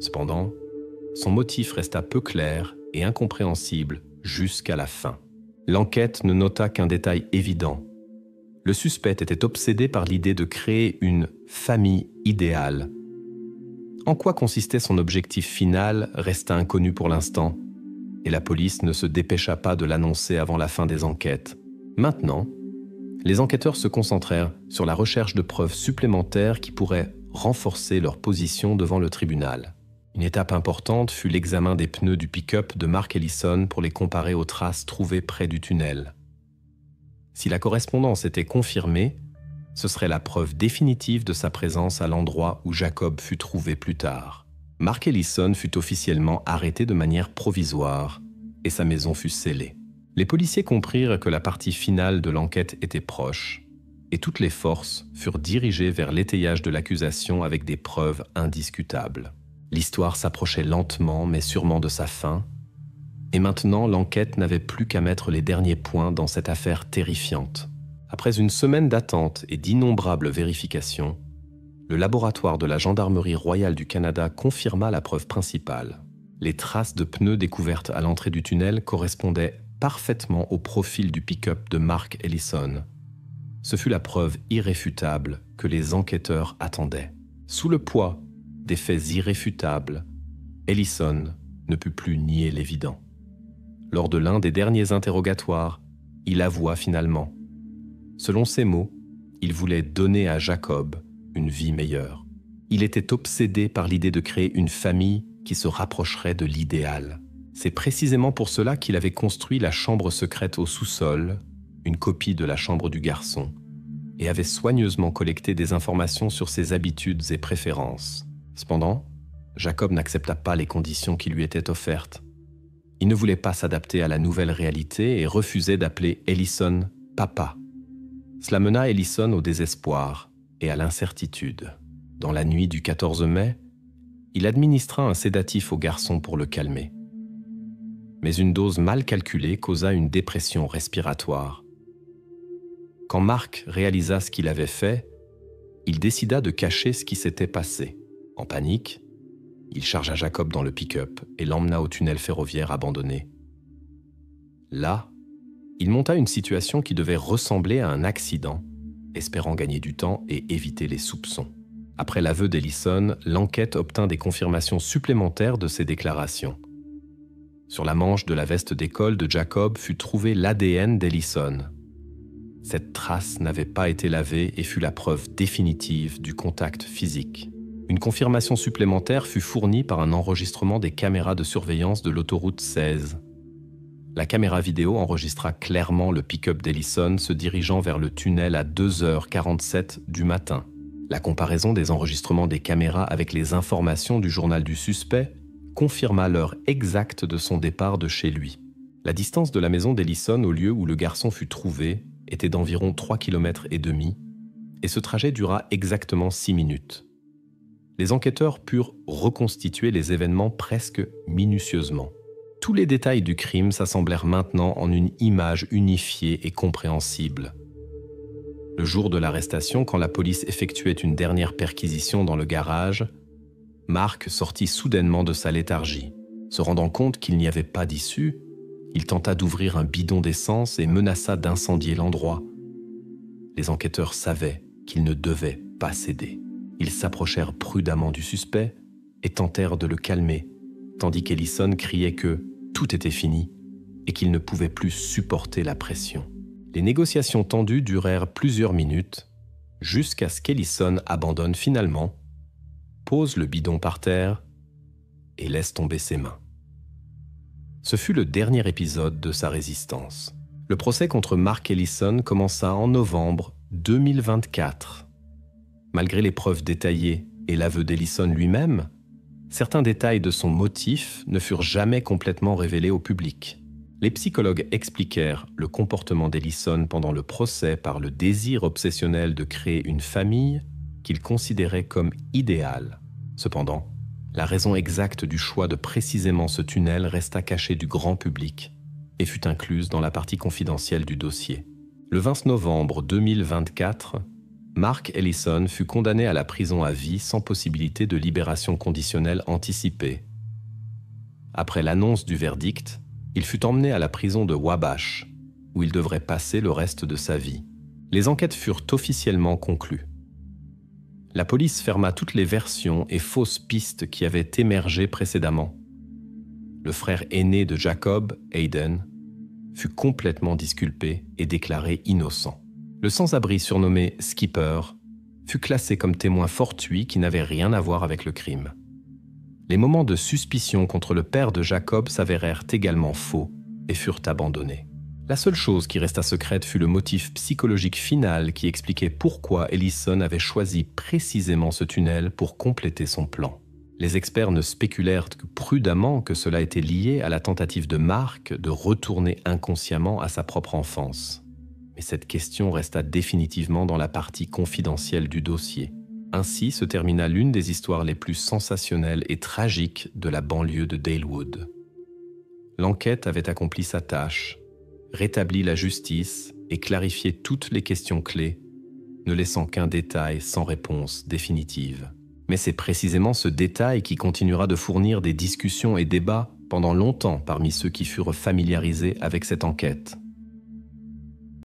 Speaker 1: Cependant, son motif resta peu clair et incompréhensible jusqu'à la fin. L'enquête ne nota qu'un détail évident. Le suspect était obsédé par l'idée de créer une famille idéale. En quoi consistait son objectif final resta inconnu pour l'instant, et la police ne se dépêcha pas de l'annoncer avant la fin des enquêtes. Maintenant, les enquêteurs se concentrèrent sur la recherche de preuves supplémentaires qui pourraient renforcer leur position devant le tribunal. Une étape importante fut l'examen des pneus du pick-up de Mark Ellison pour les comparer aux traces trouvées près du tunnel. Si la correspondance était confirmée, ce serait la preuve définitive de sa présence à l'endroit où Jacob fut trouvé plus tard. Mark Ellison fut officiellement arrêté de manière provisoire et sa maison fut scellée. Les policiers comprirent que la partie finale de l'enquête était proche et toutes les forces furent dirigées vers l'étayage de l'accusation avec des preuves indiscutables. L'histoire s'approchait lentement mais sûrement de sa fin, et maintenant l'enquête n'avait plus qu'à mettre les derniers points dans cette affaire terrifiante. Après une semaine d'attente et d'innombrables vérifications, le laboratoire de la Gendarmerie royale du Canada confirma la preuve principale. Les traces de pneus découvertes à l'entrée du tunnel correspondaient parfaitement au profil du pick-up de Mark Ellison. Ce fut la preuve irréfutable que les enquêteurs attendaient. Sous le poids des faits irréfutables, Ellison ne put plus nier l'évident. Lors de l'un des derniers interrogatoires, il avoua finalement. Selon ses mots, il voulait donner à Jacob une vie meilleure. Il était obsédé par l'idée de créer une famille qui se rapprocherait de l'idéal. C'est précisément pour cela qu'il avait construit la chambre secrète au sous-sol, une copie de la chambre du garçon, et avait soigneusement collecté des informations sur ses habitudes et préférences. Cependant, Jacob n'accepta pas les conditions qui lui étaient offertes. Il ne voulait pas s'adapter à la nouvelle réalité et refusait d'appeler Ellison « papa ». Cela mena Ellison au désespoir et à l'incertitude. Dans la nuit du 14 mai, il administra un sédatif au garçon pour le calmer. Mais une dose mal calculée causa une dépression respiratoire. Quand Mark réalisa ce qu'il avait fait, il décida de cacher ce qui s'était passé. En panique, il chargea Jacob dans le pick-up et l'emmena au tunnel ferroviaire abandonné. Là, il monta une situation qui devait ressembler à un accident, espérant gagner du temps et éviter les soupçons. Après l'aveu d'Ellison, l'enquête obtint des confirmations supplémentaires de ses déclarations. Sur la manche de la veste d'école de Jacob fut trouvé l'ADN d'Ellison. Cette trace n'avait pas été lavée et fut la preuve définitive du contact physique. Une confirmation supplémentaire fut fournie par un enregistrement des caméras de surveillance de l'autoroute 16. La caméra vidéo enregistra clairement le pick-up d'Ellison se dirigeant vers le tunnel à 2h47 du matin. La comparaison des enregistrements des caméras avec les informations du journal du suspect confirma l'heure exacte de son départ de chez lui. La distance de la maison d'Ellison au lieu où le garçon fut trouvé était d'environ 3,5 km et ce trajet dura exactement 6 minutes. Les enquêteurs purent reconstituer les événements presque minutieusement. Tous les détails du crime s'assemblèrent maintenant en une image unifiée et compréhensible. Le jour de l'arrestation, quand la police effectuait une dernière perquisition dans le garage, Mark sortit soudainement de sa léthargie. Se rendant compte qu'il n'y avait pas d'issue, il tenta d'ouvrir un bidon d'essence et menaça d'incendier l'endroit. Les enquêteurs savaient qu'ils ne devaient pas céder. Ils s'approchèrent prudemment du suspect et tentèrent de le calmer, tandis qu'Ellison criait que tout était fini et qu'il ne pouvait plus supporter la pression. Les négociations tendues durèrent plusieurs minutes, jusqu'à ce qu'Ellison abandonne finalement, pose le bidon par terre et laisse tomber ses mains. Ce fut le dernier épisode de sa résistance. Le procès contre Mark Ellison commença en novembre 2024. Malgré les preuves détaillées et l'aveu d'Ellison lui-même, Certains détails de son motif ne furent jamais complètement révélés au public. Les psychologues expliquèrent le comportement d'Ellison pendant le procès par le désir obsessionnel de créer une famille qu'il considérait comme idéale. Cependant, la raison exacte du choix de précisément ce tunnel resta cachée du grand public et fut incluse dans la partie confidentielle du dossier. Le 20 novembre 2024, Mark Ellison fut condamné à la prison à vie sans possibilité de libération conditionnelle anticipée. Après l'annonce du verdict, il fut emmené à la prison de Wabash, où il devrait passer le reste de sa vie. Les enquêtes furent officiellement conclues. La police ferma toutes les versions et fausses pistes qui avaient émergé précédemment. Le frère aîné de Jacob, Hayden, fut complètement disculpé et déclaré innocent. Le sans-abri surnommé Skipper fut classé comme témoin fortuit qui n'avait rien à voir avec le crime. Les moments de suspicion contre le père de Jacob s'avérèrent également faux et furent abandonnés. La seule chose qui resta secrète fut le motif psychologique final qui expliquait pourquoi Ellison avait choisi précisément ce tunnel pour compléter son plan. Les experts ne spéculèrent que prudemment que cela était lié à la tentative de Mark de retourner inconsciemment à sa propre enfance. Mais cette question resta définitivement dans la partie confidentielle du dossier. Ainsi se termina l'une des histoires les plus sensationnelles et tragiques de la banlieue de Dalewood. L'enquête avait accompli sa tâche, rétabli la justice et clarifié toutes les questions clés, ne laissant qu'un détail sans réponse définitive. Mais c'est précisément ce détail qui continuera de fournir des discussions et débats pendant longtemps parmi ceux qui furent familiarisés avec cette enquête.